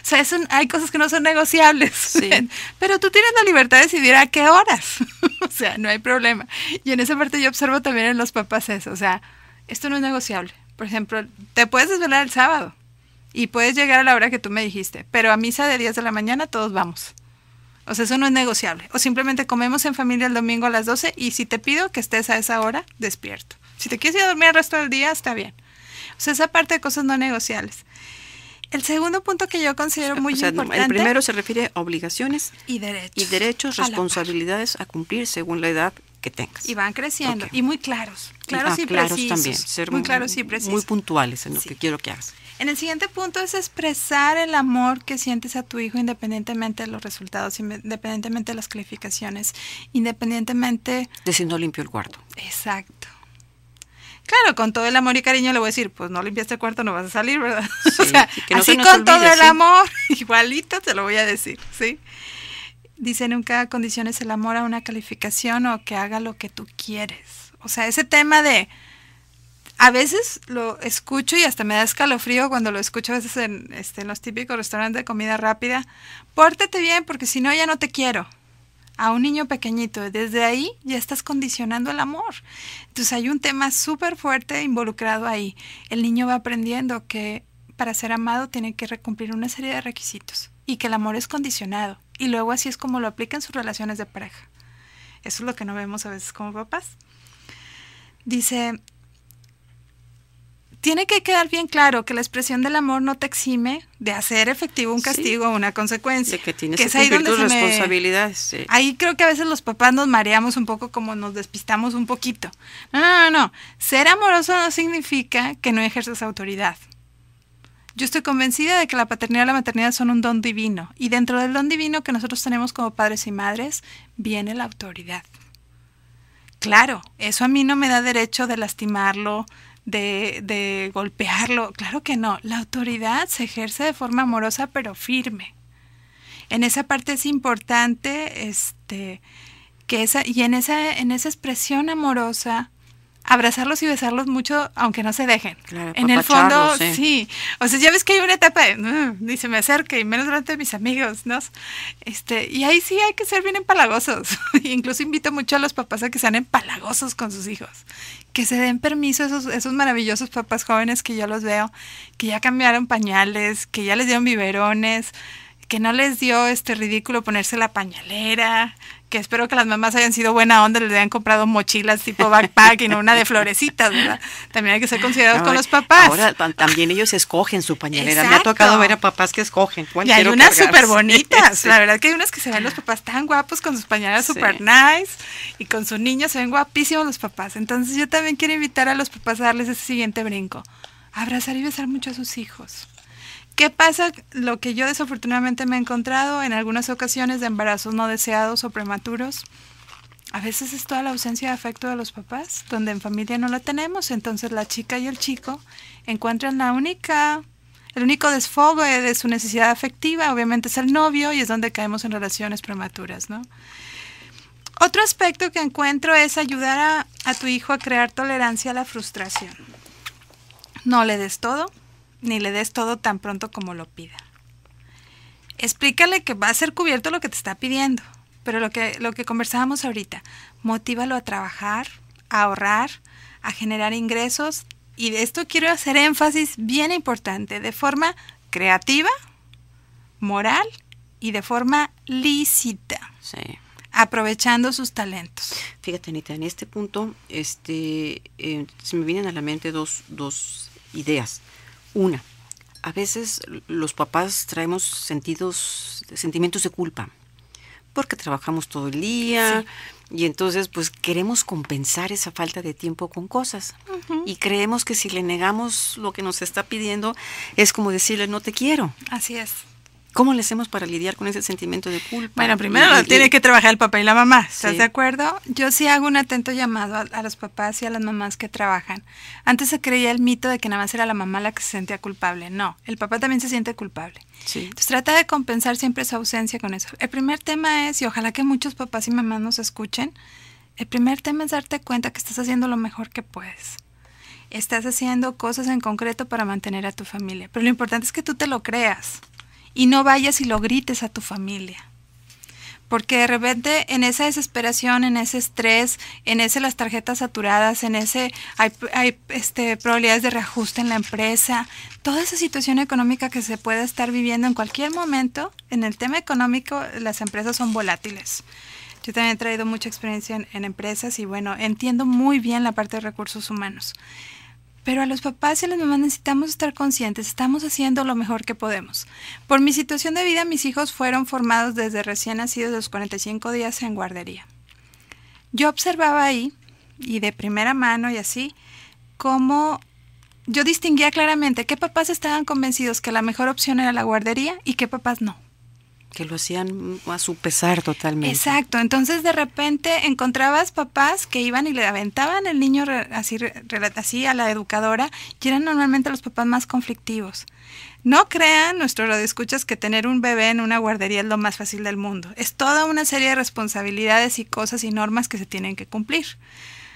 sea, hay cosas que no son negociables. Sí. Pero tú tienes la libertad de decidir a qué horas. O sea, no hay problema. Y en esa parte yo observo también en los papás eso. O sea, esto no es negociable. Por ejemplo, te puedes desvelar el sábado. Y puedes llegar a la hora que tú me dijiste, pero a misa de 10 de la mañana todos vamos. O sea, eso no es negociable. O simplemente comemos en familia el domingo a las 12 y si te pido que estés a esa hora, despierto. Si te quieres ir a dormir el resto del día, está bien. O sea, esa parte de cosas no negociables. El segundo punto que yo considero muy importante... El primero se refiere a obligaciones y derechos. Y derechos, responsabilidades a cumplir según la edad que tengas. Y van creciendo. Okay. Y muy claros. Claros y claros precisos. También. Ser muy claros y precisos. Muy puntuales en lo Sí. que quiero que hagas. En el siguiente punto es expresar el amor que sientes a tu hijo independientemente de los resultados, independientemente de las calificaciones, independientemente... De si no limpio el cuarto. Exacto. Claro, con todo el amor y cariño le voy a decir, pues no limpiaste el cuarto, no vas a salir, ¿verdad? Sí, o sea, que no así se nos con olvide, todo el sí. amor, igualito te lo voy a decir, ¿sí? Dice, nunca condiciones el amor a una calificación o que haga lo que tú quieres. O sea, ese tema de... A veces lo escucho y hasta me da escalofrío cuando lo escucho a veces en los típicos restaurantes de comida rápida. Pórtate bien porque si no ya no te quiero. A un niño pequeñito. Desde ahí ya estás condicionando el amor. Entonces hay un tema súper fuerte involucrado ahí. El niño va aprendiendo que para ser amado tiene que cumplir una serie de requisitos y que el amor es condicionado. Y luego así es como lo aplica en sus relaciones de pareja. Eso es lo que no vemos a veces como papás. Dice... Tiene que quedar bien claro que la expresión del amor no te exime de hacer efectivo un castigo o una consecuencia. De que tienes que que cumplir tus donde responsabilidades. Sí. Ahí creo que a veces los papás nos mareamos un poco, como nos despistamos un poquito. No. Ser amoroso no significa que no ejerzas autoridad. Yo estoy convencida de que la paternidad y la maternidad son un don divino. Y dentro del don divino que nosotros tenemos como padres y madres, viene la autoridad. Claro, eso a mí no me da derecho de lastimarlo, de golpearlo. Claro que no. La autoridad se ejerce de forma amorosa pero firme. En esa parte es importante que en esa expresión amorosa abrazarlos y besarlos mucho, aunque no se dejen. Claro, en el fondo, apapacharlos, sí. O sea, ya ves que hay una etapa de ni se me acerque, y menos delante de mis amigos, ¿no? Y ahí sí hay que ser bien empalagosos. Incluso invito mucho a los papás a que sean empalagosos con sus hijos. Que se den permiso esos maravillosos papás jóvenes que yo los veo, que ya cambiaron pañales, que ya les dieron biberones, que no les dio ridículo ponerse la pañalera, que espero que las mamás hayan sido buena onda, les hayan comprado mochilas tipo backpack y no una de florecitas, ¿verdad? También hay que ser considerados con los papás. Ahora también ellos escogen su pañalera. Exacto. Me ha tocado ver a papás que escogen. Y hay unas súper bonitas. Sí. La verdad que hay unas que se ven los papás tan guapos con sus pañaleras súper nice y con su niño se ven guapísimos los papás. Entonces yo también quiero invitar a los papás a darles ese siguiente brinco. Abrazar y besar mucho a sus hijos. ¿Qué pasa? Lo que yo desafortunadamente me he encontrado en algunas ocasiones de embarazos no deseados o prematuros, a veces es toda la ausencia de afecto de los papás, donde en familia no la tenemos, entonces la chica y el chico encuentran el único desfogue de su necesidad afectiva, obviamente es el novio, y es donde caemos en relaciones prematuras, ¿no? Otro aspecto que encuentro es ayudar a tu hijo a crear tolerancia a la frustración. No le des todo, ni le des todo tan pronto como lo pida. Explícale que va a ser cubierto lo que te está pidiendo, pero lo que conversábamos ahorita, motívalo a trabajar, a ahorrar, a generar ingresos, y de esto quiero hacer énfasis bien importante, de forma creativa, moral y de forma lícita. Sí. Aprovechando sus talentos. Fíjate, Anita, en este punto se me vienen a la mente dos ideas. Una, a veces los papás traemos sentimientos de culpa, porque trabajamos todo el día, sí, y entonces pues queremos compensar esa falta de tiempo con cosas. Uh-huh. Y creemos que si le negamos lo que nos está pidiendo, es como decirle no te quiero. Así es. ¿Cómo le hacemos para lidiar con ese sentimiento de culpa? Bueno, primero lo tiene que trabajar el papá y la mamá, ¿estás de acuerdo? Yo sí hago un atento llamado a los papás y a las mamás que trabajan. Antes se creía el mito de que nada más era la mamá la que se sentía culpable. No, el papá también se siente culpable. Sí. Entonces trata de compensar siempre esa ausencia con eso. El primer tema es, y ojalá que muchos papás y mamás nos escuchen, el primer tema es darte cuenta que estás haciendo lo mejor que puedes. Estás haciendo cosas en concreto para mantener a tu familia, pero lo importante es que tú te lo creas. Y no vayas y lo grites a tu familia. Porque de repente en esa desesperación, en ese estrés, en ese las tarjetas saturadas, en ese hay probabilidades de reajuste en la empresa, toda esa situación económica que se puede estar viviendo en cualquier momento, en el tema económico las empresas son volátiles. Yo también he traído mucha experiencia en empresas y bueno, entiendo muy bien la parte de recursos humanos. Pero a los papás y a las mamás necesitamos estar conscientes, estamos haciendo lo mejor que podemos. Por mi situación de vida, mis hijos fueron formados desde recién nacidos de los 45 días en guardería. Yo observaba ahí, y de primera mano y así, cómo yo distinguía claramente qué papás estaban convencidos que la mejor opción era la guardería y qué papás no. Que lo hacían a su pesar totalmente. Exacto, entonces de repente encontrabas papás que iban y le aventaban el niño así a la educadora y eran normalmente los papás más conflictivos. No crean nuestros radioescuchas que tener un bebé en una guardería es lo más fácil del mundo. Es toda una serie de responsabilidades y cosas y normas que se tienen que cumplir.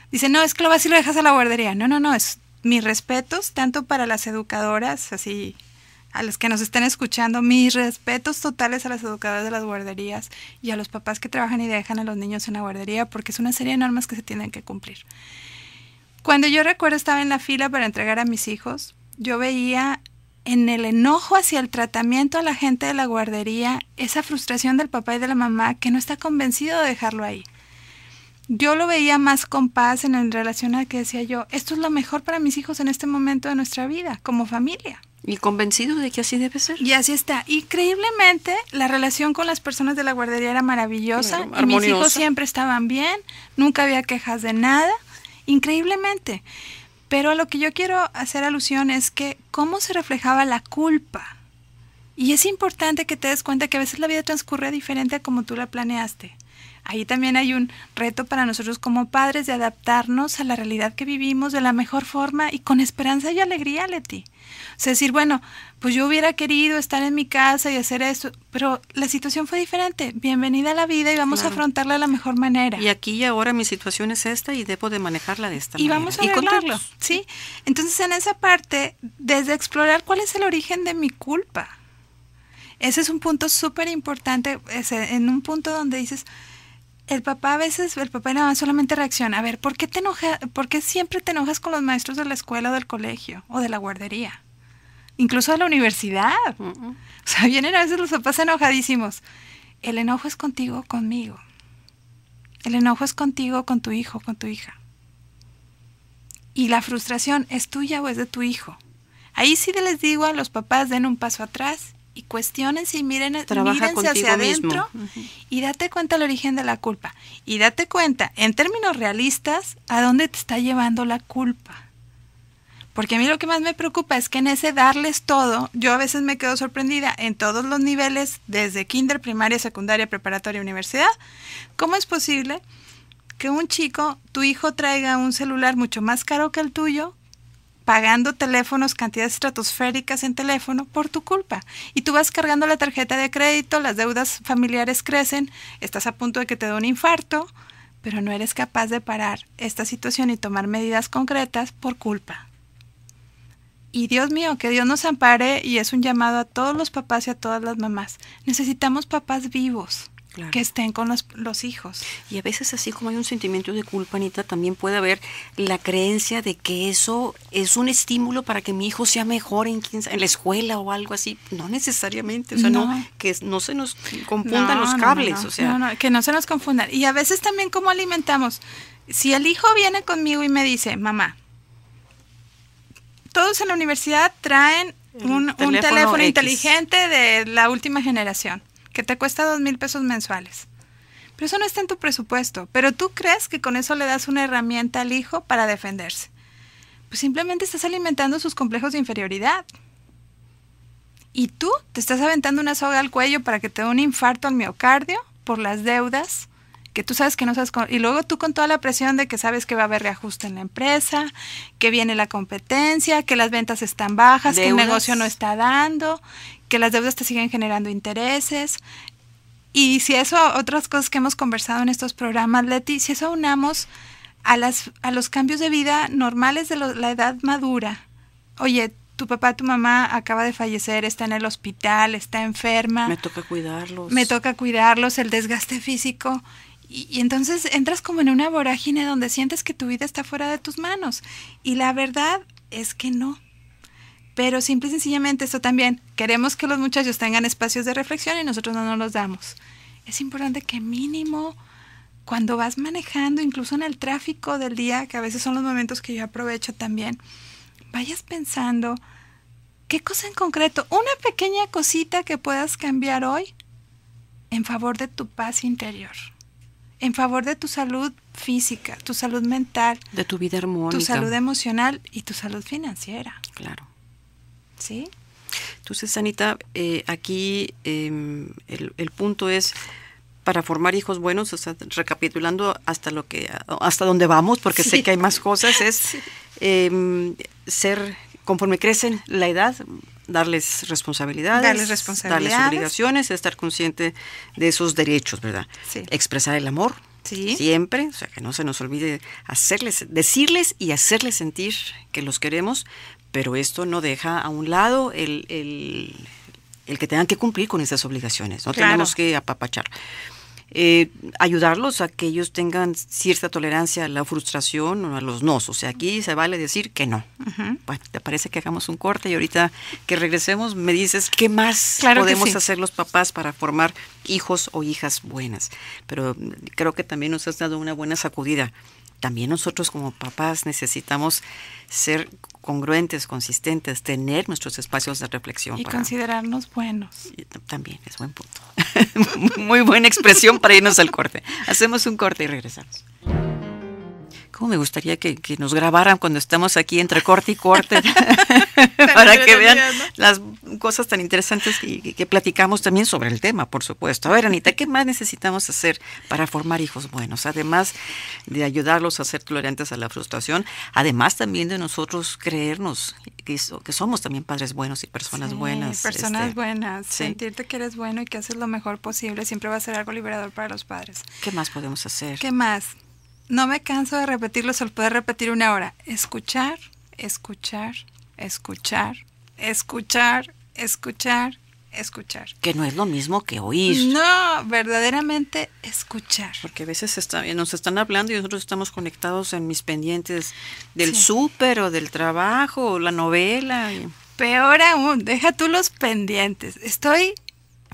Dicen, no, es que lo vas y lo dejas a la guardería. No, es mis respetos tanto para las educadoras, así... A los que nos estén escuchando, mis respetos totales a las educadoras de las guarderías y a los papás que trabajan y dejan a los niños en la guardería, porque es una serie de normas que se tienen que cumplir. Cuando yo recuerdo estaba en la fila para entregar a mis hijos, yo veía en el enojo hacia el tratamiento a la gente de la guardería esa frustración del papá y de la mamá que no está convencido de dejarlo ahí. Yo lo veía más con paz en relación a que decía yo, esto es lo mejor para mis hijos en este momento de nuestra vida, como familia. Y convencido de que así debe ser. Y así está. Increíblemente, la relación con las personas de la guardería era maravillosa. Claro, y mis hijos siempre estaban bien, nunca había quejas de nada. Increíblemente. Pero a lo que yo quiero hacer alusión es que cómo se reflejaba la culpa. Y es importante que te des cuenta que a veces la vida transcurre diferente a como tú la planeaste. Ahí también hay un reto para nosotros como padres de adaptarnos a la realidad que vivimos de la mejor forma y con esperanza y alegría, Leti. O sea, decir, bueno, pues yo hubiera querido estar en mi casa y hacer esto, pero la situación fue diferente. Bienvenida a la vida y vamos a afrontarla de la mejor manera. Y aquí y ahora mi situación es esta y debo de manejarla de esta manera. Y vamos a arreglarlo, ¿sí? Entonces, en esa parte, desde explorar cuál es el origen de mi culpa. Ese es un punto súper importante, en un punto donde dices... El papá y la mamá solamente reacciona. A ver, ¿por qué siempre te enojas con los maestros de la escuela o del colegio o de la guardería? Incluso de la universidad. O sea, vienen a veces los papás enojadísimos. El enojo es contigo o conmigo. El enojo es contigo, con tu hijo, con tu hija. Y la frustración es tuya o es de tu hijo. Ahí sí les digo a los papás, den un paso atrás y cuestionense y mírense hacia adentro y date cuenta del origen de la culpa. Y date cuenta, en términos realistas, a dónde te está llevando la culpa. Porque a mí lo que más me preocupa es que en ese darles todo, yo a veces me quedo sorprendida en todos los niveles, desde kinder, primaria, secundaria, preparatoria, universidad. ¿Cómo es posible que un chico, tu hijo traiga un celular mucho más caro que el tuyo, pagando teléfonos, cantidades estratosféricas en teléfono por tu culpa? Y tú vas cargando la tarjeta de crédito, las deudas familiares crecen, estás a punto de que te dé un infarto, pero no eres capaz de parar esta situación y tomar medidas concretas por culpa. Y Dios mío, que Dios nos ampare, y es un llamado a todos los papás y a todas las mamás. Necesitamos papás vivos. Claro. Que estén con los hijos. Y a veces, así como hay un sentimiento de culpa, Anita, también puede haber la creencia de que eso es un estímulo para que mi hijo sea mejor en la escuela o algo así. No necesariamente, o sea, no que no se nos confundan los cables. O sea, que no se nos confundan. Y a veces también, ¿cómo alimentamos? Si el hijo viene conmigo y me dice, mamá, todos en la universidad traen un teléfono inteligente de la última generación, que te cuesta 2,000 pesos mensuales. Pero eso no está en tu presupuesto. Pero tú crees que con eso le das una herramienta al hijo para defenderse. Pues simplemente estás alimentando sus complejos de inferioridad. Y tú te estás aventando una soga al cuello para que te dé un infarto al miocardio por las deudas que tú sabes que no sabes. Y luego tú con toda la presión de que sabes que va a haber reajuste en la empresa, que viene la competencia, que las ventas están bajas, que el negocio no está dando, que las deudas te siguen generando intereses. Y si eso, otras cosas que hemos conversado en estos programas, Leti, si eso unamos a los cambios de vida normales de la edad madura. Oye, tu papá, tu mamá acaba de fallecer, está en el hospital, está enferma. Me toca cuidarlos. El desgaste físico. Y entonces entras como en una vorágine donde sientes que tu vida está fuera de tus manos. Y la verdad es que no. Pero simple y sencillamente esto también, queremos que los muchachos tengan espacios de reflexión y nosotros no nos los damos. Es importante que mínimo, cuando vas manejando, incluso en el tráfico del día, que a veces son los momentos que yo aprovecho también, vayas pensando qué cosa en concreto, una pequeña cosita que puedas cambiar hoy en favor de tu paz interior, en favor de tu salud física, tu salud mental, de tu vida armónica, tu salud emocional y tu salud financiera. Claro. ¿Sí? Entonces, Anita, aquí el punto es, para formar hijos buenos, o sea, recapitulando hasta donde vamos, porque sé que hay más cosas, es ser, conforme crecen la edad, darles responsabilidades, darles obligaciones, estar consciente de esos derechos, ¿verdad? Sí. Expresar el amor. Sí. Siempre, o sea, que no se nos olvide decirles y hacerles sentir que los queremos, pero esto no deja a un lado el que tengan que cumplir con esas obligaciones, no tenemos que apapachar. Ayudarlos a que ellos tengan cierta tolerancia a la frustración o a los nos, o sea, aquí se vale decir que no. Uh-huh. Bueno, ¿te parece que hagamos un corte? Y ahorita que regresemos me dices qué más podemos hacer los papás para formar hijos o hijas buenas. Pero creo que también nos has dado una buena sacudida. También nosotros como papás necesitamos ser congruentes, consistentes, tener nuestros espacios de reflexión. Y considerarnos buenos. También es buen punto. Muy buena expresión para irnos al corte. Hacemos un corte y regresamos. ¿Cómo me gustaría que nos grabaran cuando estamos aquí entre corte y corte? Para que vean las cosas tan interesantes que platicamos también sobre el tema, por supuesto. A ver, Anita, ¿qué más necesitamos hacer para formar hijos buenos? Además de ayudarlos a ser tolerantes a la frustración, además también de nosotros creernos que somos también padres buenos y personas buenas. Personas buenas, sentirte que eres bueno y que haces lo mejor posible siempre va a ser algo liberador para los padres. ¿Qué más podemos hacer? ¿Qué más? No me canso de repetirlo, se lo puedo repetir una hora. Escuchar, escuchar, escuchar, escuchar, escuchar, escuchar. Que no es lo mismo que oír. No, verdaderamente escuchar. Porque a veces nos están hablando y nosotros estamos conectados en mis pendientes del súper o del trabajo o la novela. Peor aún, deja tú los pendientes. Estoy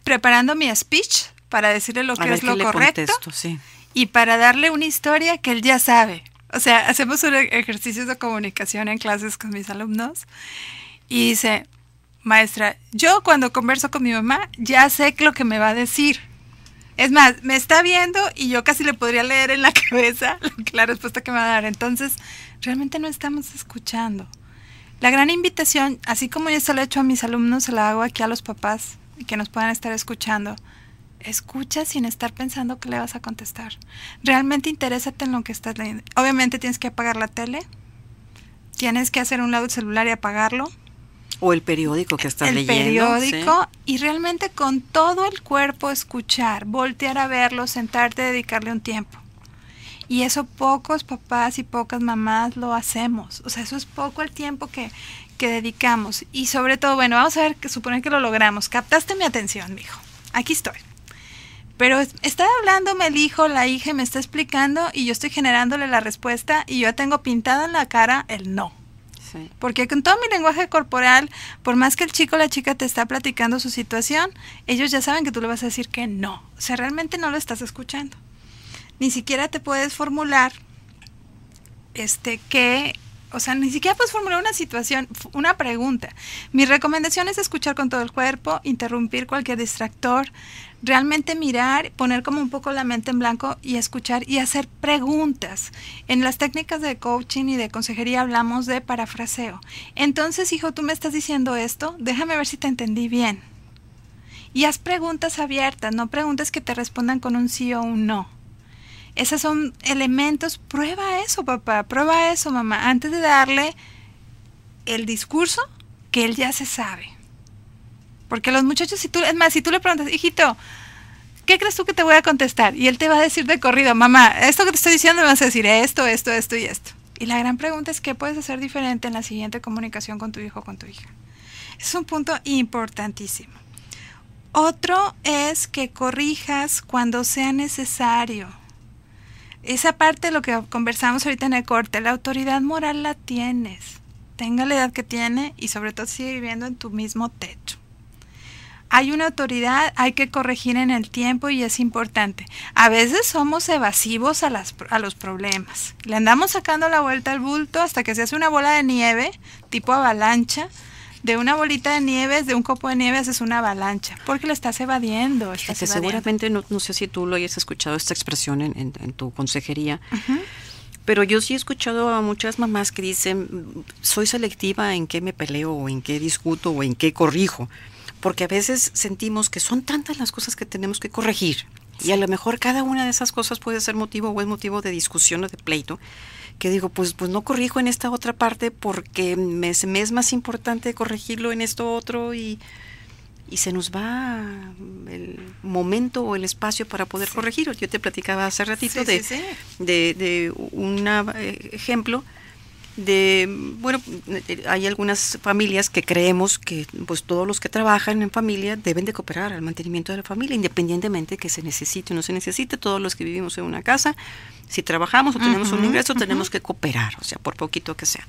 preparando mi speech para decirle lo que es lo correcto. Contesto, sí. Y para darle una historia que él ya sabe. O sea, hacemos un ejercicio de comunicación en clases con mis alumnos y dice, maestra, yo cuando converso con mi mamá ya sé lo que me va a decir. Es más, me está viendo y yo casi le podría leer en la cabeza la respuesta que me va a dar. Entonces, realmente no estamos escuchando. La gran invitación, así como yo se lo he hecho a mis alumnos, se la hago aquí a los papás que nos puedan estar escuchando. Escucha sin estar pensando que le vas a contestar. Realmente interésate en lo que estás leyendo. Obviamente tienes que apagar la tele, tienes que hacer un lado el celular y apagarlo. O el periódico que estás leyendo. El periódico, ¿sí? Y realmente con todo el cuerpo escuchar, voltear a verlo, sentarte, dedicarle un tiempo. Y eso pocos papás y pocas mamás lo hacemos. O sea, eso es poco el tiempo que dedicamos. Y sobre todo, bueno, vamos a ver, suponer que lo logramos. Captaste mi atención, mijo. Aquí estoy. Pero está hablándome el hijo, la hija, y me está explicando, y yo estoy generándole la respuesta, y yo tengo pintado en la cara el no. Sí. Porque con todo mi lenguaje corporal, por más que el chico o la chica te está platicando su situación, ellos ya saben que tú le vas a decir que no. O sea, realmente no lo estás escuchando. Ni siquiera te puedes formular ni siquiera puedes formular una situación, una pregunta. Mi recomendación es escuchar con todo el cuerpo, interrumpir cualquier distractor, realmente mirar, poner como un poco la mente en blanco y escuchar y hacer preguntas. En las técnicas de coaching y de consejería hablamos de parafraseo. Entonces, hijo, tú me estás diciendo esto, déjame ver si te entendí bien. Y haz preguntas abiertas, no preguntas que te respondan con un sí o un no. Esos son elementos. Prueba eso, papá, prueba eso, mamá, antes de darle el discurso que él ya se sabe. Porque los muchachos, si tú le preguntas, hijito, ¿qué crees tú que te voy a contestar? Y él te va a decir de corrido, mamá, esto que te estoy diciendo me vas a decir esto y esto. Y la gran pregunta es, ¿qué puedes hacer diferente en la siguiente comunicación con tu hijo o con tu hija? Es un punto importantísimo. Otro es que corrijas cuando sea necesario. Esa parte de lo que conversamos ahorita en el corte, la autoridad moral la tienes. Tenga la edad que tiene y sobre todo sigue viviendo en tu mismo techo. Hay una autoridad, hay que corregir en el tiempo y es importante. A veces somos evasivos a los problemas. Le andamos sacando la vuelta al bulto hasta que se hace una bola de nieve, tipo avalancha. De una bolita de nieve, de un copo de nieve haces una avalancha, porque lo estás evadiendo. Seguramente, no sé si tú lo hayas escuchado esta expresión en tu consejería, pero yo sí he escuchado a muchas mamás que dicen, soy selectiva en qué me peleo, o en qué discuto, o en qué corrijo, porque a veces sentimos que son tantas las cosas que tenemos que corregir, y a lo mejor cada una de esas cosas puede ser motivo o es motivo de discusión o de pleito, que digo, pues no corrijo en esta otra parte porque me es más importante corregirlo en esto otro y se nos va el momento o el espacio para poder corregir. Yo te platicaba hace ratito de un ejemplo hay algunas familias que creemos que pues todos los que trabajan en familia deben de cooperar al mantenimiento de la familia, independientemente de que se necesite o no se necesite. Todos los que vivimos en una casa, si trabajamos o tenemos un ingreso, tenemos que cooperar, o sea, por poquito que sea.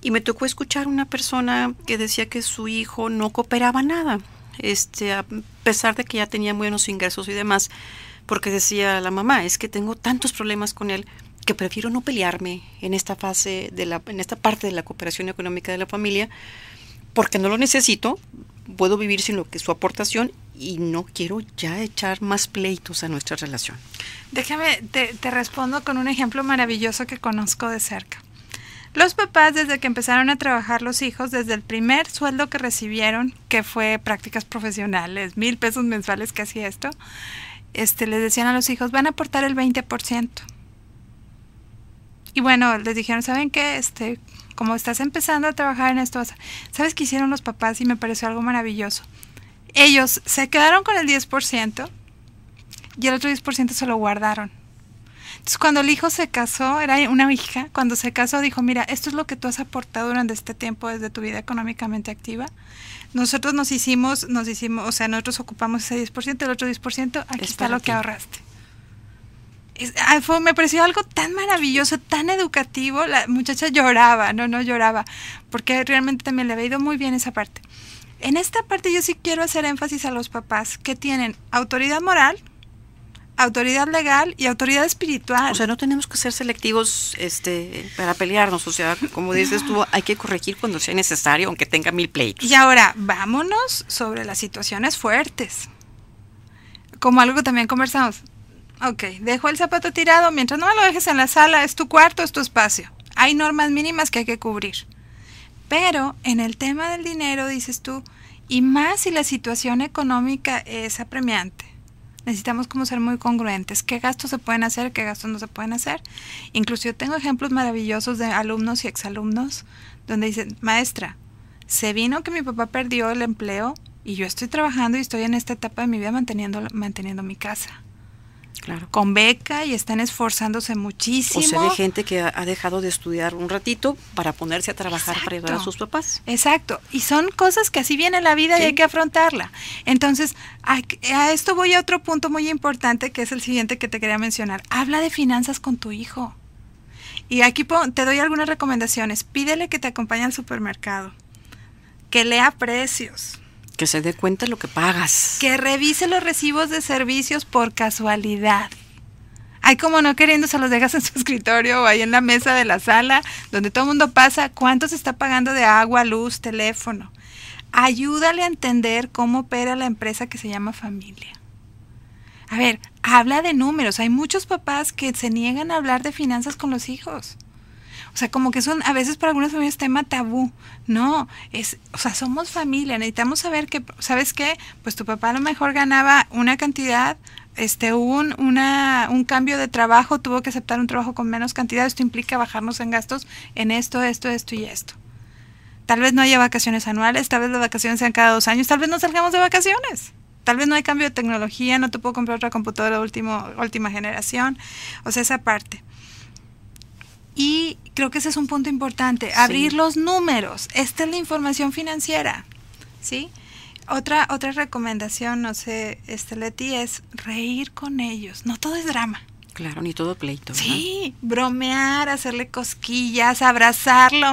Y me tocó escuchar una persona que decía que su hijo no cooperaba nada, a pesar de que ya tenía buenos ingresos y demás, porque decía la mamá, es que tengo tantos problemas con él que prefiero no pelearme en esta fase en esta parte de la cooperación económica de la familia, porque no lo necesito, puedo vivir sin su aportación y no quiero ya echar más pleitos a nuestra relación. Déjame, te respondo con un ejemplo maravilloso que conozco de cerca. Los papás, desde que empezaron a trabajar los hijos, desde el primer sueldo que recibieron, que fue prácticas profesionales, 1,000 pesos mensuales que hacía esto, les decían a los hijos, van a aportar el 20%. Y bueno, les dijeron, ¿saben qué? Como estás empezando a trabajar en esto, ¿sabes qué hicieron los papás? Y me pareció algo maravilloso. Ellos se quedaron con el 10% y el otro 10% se lo guardaron. Entonces, cuando el hijo se casó, era una hija, cuando se casó dijo, mira, esto es lo que tú has aportado durante este tiempo desde tu vida económicamente activa. Nosotros o sea, nosotros ocupamos ese 10%, el otro 10%, aquí está lo que ahorraste. Me pareció algo tan maravilloso, tan educativo. La muchacha lloraba, no lloraba, porque realmente también le había ido muy bien esa parte. En esta parte yo sí quiero hacer énfasis a los papás que tienen autoridad moral, autoridad legal y autoridad espiritual. O sea, no tenemos que ser selectivos para pelearnos, o sea, como dices tú, hay que corregir cuando sea necesario, aunque tenga 1,000 pleitos. Y ahora, vámonos sobre las situaciones fuertes. Como algo que también conversamos. Ok, dejo el zapato tirado, mientras no me lo dejes en la sala, es tu cuarto, es tu espacio. Hay normas mínimas que hay que cubrir. Pero en el tema del dinero, dices tú, y más si la situación económica es apremiante, necesitamos como ser muy congruentes. ¿Qué gastos se pueden hacer? ¿Qué gastos no se pueden hacer? Incluso yo tengo ejemplos maravillosos de alumnos y exalumnos donde dicen, maestra, se vino que mi papá perdió el empleo y yo estoy trabajando y estoy en esta etapa de mi vida manteniendo mi casa. Claro. con beca y están esforzándose muchísimo. O se ve gente que ha dejado de estudiar un ratito para ponerse a trabajar para ayudar a sus papás. Exacto, y son cosas que así viene la vida y hay que afrontarla. Entonces, a esto voy a otro punto muy importante, que es el siguiente que te quería mencionar. Habla de finanzas con tu hijo. Y aquí te doy algunas recomendaciones. Pídele que te acompañe al supermercado, que lea precios, Que se dé cuenta de lo que pagas. que revise los recibos de servicios por casualidad. Ay, como no queriendo, se los dejas en su escritorio o ahí en la mesa de la sala, donde todo el mundo pasa, cuánto se está pagando de agua, luz, teléfono. Ayúdale a entender cómo opera la empresa que se llama familia. A ver, habla de números. Hay muchos papás que se niegan a hablar de finanzas con los hijos. O sea, como que son, a veces para algunas familias, tema tabú. No, o sea, somos familia, necesitamos saber que, ¿sabes qué? Pues tu papá a lo mejor ganaba una cantidad, hubo un cambio de trabajo, tuvo que aceptar un trabajo con menos cantidad, esto implica bajarnos en gastos en esto y esto. Tal vez no haya vacaciones anuales, tal vez las vacaciones sean cada 2 años, tal vez no salgamos de vacaciones. Tal vez no hay cambio de tecnología, no te puedo comprar otra computadora de última generación. O sea, esa parte. Y creo que ese es un punto importante, abrir los números. Esta es la información financiera, ¿sí? Otra recomendación, no sé, Leti, es reír con ellos. No todo es drama. Claro, ni todo pleito, ¿no? Sí, bromear, hacerle cosquillas, abrazarlo,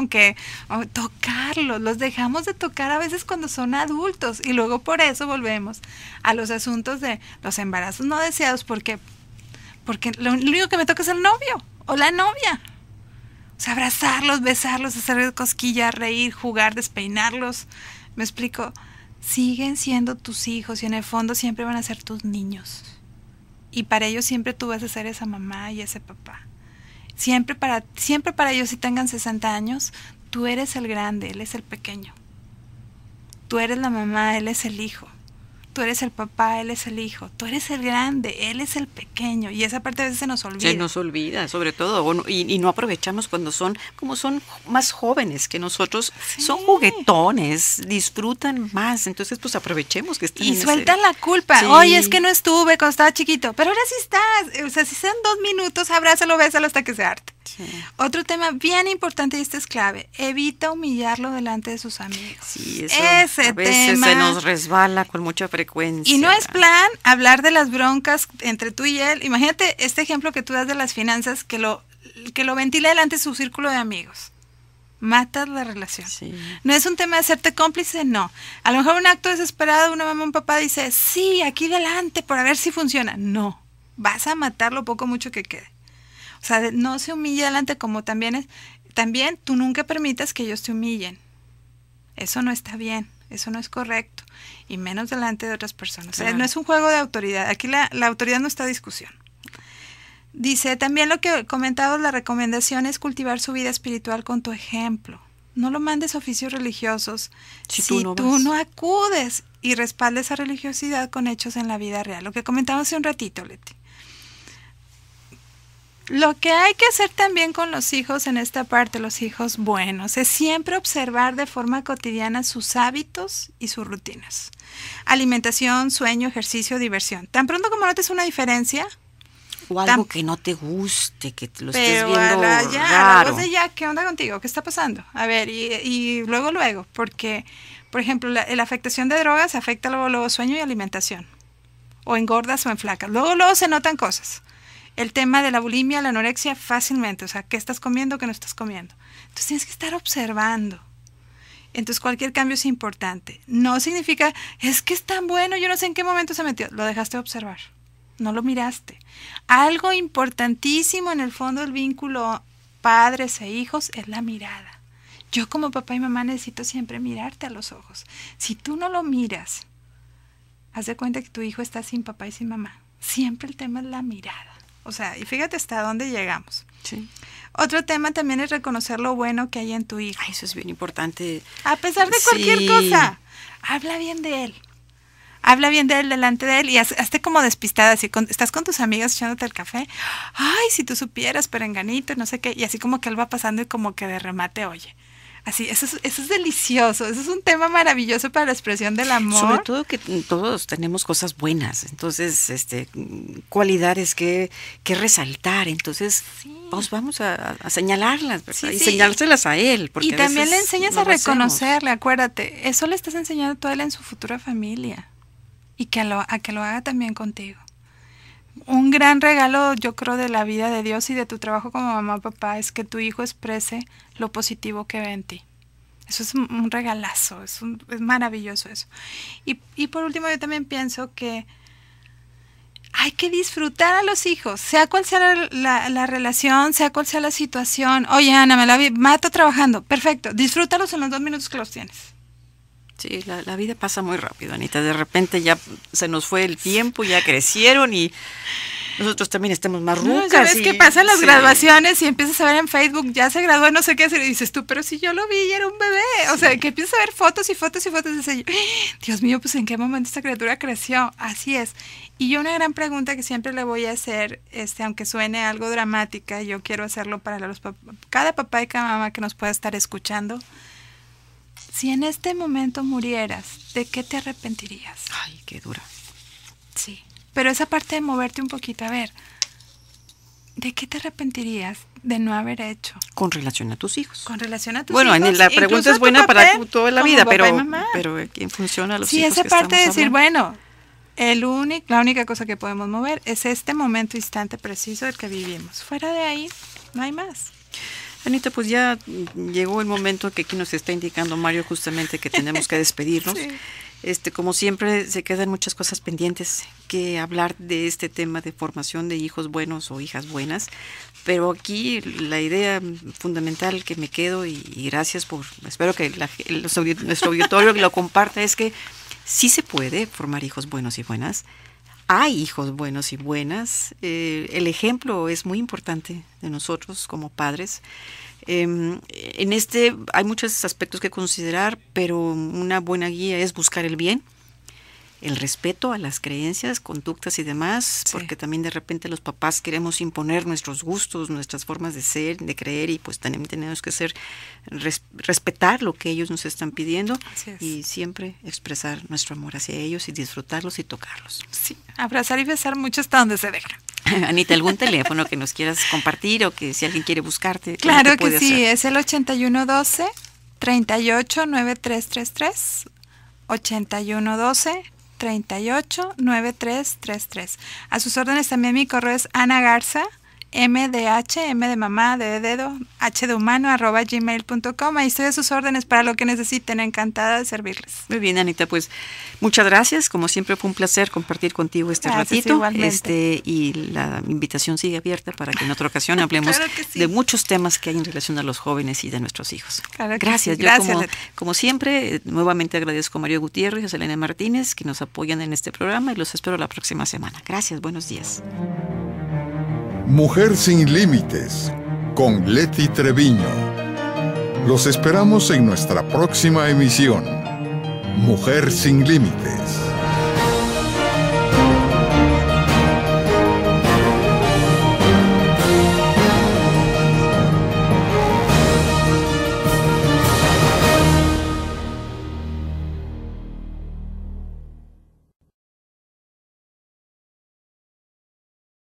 tocarlo. Los dejamos de tocar a veces cuando son adultos y luego por eso volvemos a los asuntos de los embarazos no deseados, porque lo único que me toca es el novio o la novia. O sea, abrazarlos, besarlos, hacerles cosquillas, reír, jugar, despeinarlos. ¿Me explico? Siguen siendo tus hijos y en el fondo siempre van a ser tus niños. Y para ellos siempre tú vas a ser esa mamá y ese papá. Siempre para ellos, si tengan 60 años, tú eres el grande, él es el pequeño. Tú eres la mamá, él es el hijo. Tú eres el papá, él es el hijo. Tú eres el grande, él es el pequeño. Y esa parte a veces se nos olvida. Se nos olvida, sobre todo. Y no aprovechamos cuando son más jóvenes que nosotros. Sí. Son juguetones, disfrutan más. Entonces, pues aprovechemos que están. Y sueltan la culpa. Sí. Oye, es que no estuve cuando estaba chiquito. Pero ahora sí estás. O sea, si sean 2 minutos, abrázalo, bésalo hasta que se harte. Sí. Otro tema bien importante, y este es clave, evita humillarlo delante de sus amigos. Sí, eso a veces se nos resbala con mucha frecuencia. Y no es plan hablar de las broncas entre tú y él. Imagínate este ejemplo que tú das de las finanzas, que lo ventila delante de su círculo de amigos. Matas la relación. Sí. No es un tema de hacerte cómplice, no. A lo mejor un acto desesperado, una mamá o un papá dice, sí, aquí delante, por a ver si funciona. No, vas a matar lo poco mucho que quede. O sea, no se humilla delante, como también tú nunca permitas que ellos te humillen. Eso no está bien, eso no es correcto. Y menos delante de otras personas. Claro. O sea, no es un juego de autoridad. Aquí la autoridad no está a discusión. Dice, también lo que comentabas, la recomendación es cultivar su vida espiritual con tu ejemplo. No lo mandes a oficios religiosos si tú no acudes y respaldes esa religiosidad con hechos en la vida real. Lo que comentamos hace un ratito, Leti. Lo que hay que hacer también con los hijos en esta parte, los hijos buenos, es siempre observar de forma cotidiana sus hábitos y sus rutinas. Alimentación, sueño, ejercicio, diversión. Tan pronto como notes una diferencia. O algo que no te guste, que lo estés viendo raro. ¿Qué onda contigo? ¿Qué está pasando? A ver, y luego, porque, por ejemplo, la afectación de drogas afecta luego sueño y alimentación. O engordas o enflacas. Luego se notan cosas. El tema de la bulimia, la anorexia, fácilmente. O sea, ¿qué estás comiendo, qué no estás comiendo? Entonces tienes que estar observando. Entonces cualquier cambio es importante. No significa, es que es tan bueno, yo no sé en qué momento se metió. Lo dejaste observar. No lo miraste. Algo importantísimo en el fondo del vínculo padres e hijos es la mirada. Yo como papá y mamá necesito siempre mirarte a los ojos. Si tú no lo miras, haz de cuenta que tu hijo está sin papá y sin mamá. Siempre el tema es la mirada. O sea, y fíjate hasta dónde llegamos. Sí. Otro tema también es reconocer lo bueno que hay en tu hijo. Ay, eso es bien importante. A pesar de cualquier cosa, habla bien de él. Habla bien de él delante de él y hazte como despistada. Si estás con tus amigas echándote el café, ay, si tú supieras, perenganito, no sé qué. Y así como que él va pasando y como que de remate, oye, Así, eso es delicioso, eso es un tema maravilloso para la expresión del amor. Sobre todo que todos tenemos cosas buenas, entonces cualidades que resaltar, entonces pues vamos a señalarlas, ¿verdad? Sí, y sí. señalárselas a él. Porque Y también le veces enseñas no a lo hacemos. reconocerle, acuérdate, eso le estás enseñando todo él en su futura familia y que a que lo haga también contigo. Un gran regalo, yo creo, de la vida de Dios y de tu trabajo como mamá o papá es que tu hijo exprese lo positivo que ve en ti. Eso es un regalazo, es maravilloso eso. Y por último, yo también pienso que hay que disfrutar a los hijos, sea cual sea la relación, sea cual sea la situación. Oye, Ana, mato trabajando. Perfecto, disfrútalos en los 2 minutos que los tienes. Sí, la vida pasa muy rápido, Anita. De repente ya se nos fue el tiempo, ya crecieron y nosotros también estamos más rucas. ¿No? ¿Sabes qué pasan las sí. graduaciones y empiezas a ver en Facebook, ya se graduó, no sé qué hacer? Y dices tú, pero si yo lo vi y era un bebé. O sea, que empiezas a ver fotos y fotos y fotos. Y dices, Dios mío, pues ¿en qué momento esta criatura creció? Así es. Y yo una gran pregunta que siempre le voy a hacer, aunque suene algo dramática, yo quiero hacerlo para cada papá y cada mamá que nos pueda estar escuchando. Si en este momento murieras, ¿de qué te arrepentirías? Ay, qué dura. Sí. Pero esa parte de moverte un poquito, a ver, ¿de qué te arrepentirías de no haber hecho? Con relación a tus hijos. Con relación a tus bueno, hijos. la pregunta incluso es buena papel, para toda la como vida, papá y mamá. pero ¿quién funciona a los sí, hijos? esa que parte de estamos decir, hablando? bueno, la única cosa que podemos mover es este momento, instante preciso del que vivimos. Fuera de ahí, no hay más. Anita, pues ya llegó el momento que aquí nos está indicando Mario justamente que tenemos que despedirnos. Sí. Como siempre, se quedan muchas cosas pendientes que hablar de este tema de formación de hijos buenos o hijas buenas, pero aquí la idea fundamental que me quedo, y gracias espero que nuestro auditorio lo comparta, es que sí se puede formar hijos buenos y buenas. Hay hijos buenos y buenas. El ejemplo es muy importante de nosotros como padres. Hay muchos aspectos que considerar, pero una buena guía es buscar el bien, el respeto a las creencias, conductas y demás, Sí. porque también de repente los papás queremos imponer nuestros gustos, nuestras formas de ser, de creer, y pues también tenemos que respetar lo que ellos nos están pidiendo Así es. y siempre expresar nuestro amor hacia ellos y disfrutarlos y tocarlos. Sí, abrazar y besar mucho hasta donde se deja. Anita, ¿algún teléfono que nos quieras compartir o que si alguien quiere buscarte? ¿cómo Claro te que puede sí, hacer? es el 8112-389333, 8112-389333. A sus órdenes también mi correo es Ana Garza, MDH, M de mamá, D de dedo, H de humano, @gmail.com. Ahí estoy a sus órdenes para lo que necesiten, encantada de servirles. Muy bien, Anita, pues muchas gracias. Como siempre fue un placer compartir contigo este Gracias, ratito. igualmente. Y la invitación sigue abierta para que en otra ocasión hablemos Claro que sí. de muchos temas que hay en relación a los jóvenes y de nuestros hijos. Claro que Gracias. sí. Yo Gracias, Leti. como siempre, nuevamente agradezco a Mario Gutiérrez y a Selena Martínez que nos apoyan en este programa y los espero la próxima semana. Gracias, buenos días. Mujer sin límites, con Leti Treviño. Los esperamos en nuestra próxima emisión. Mujer sin límites.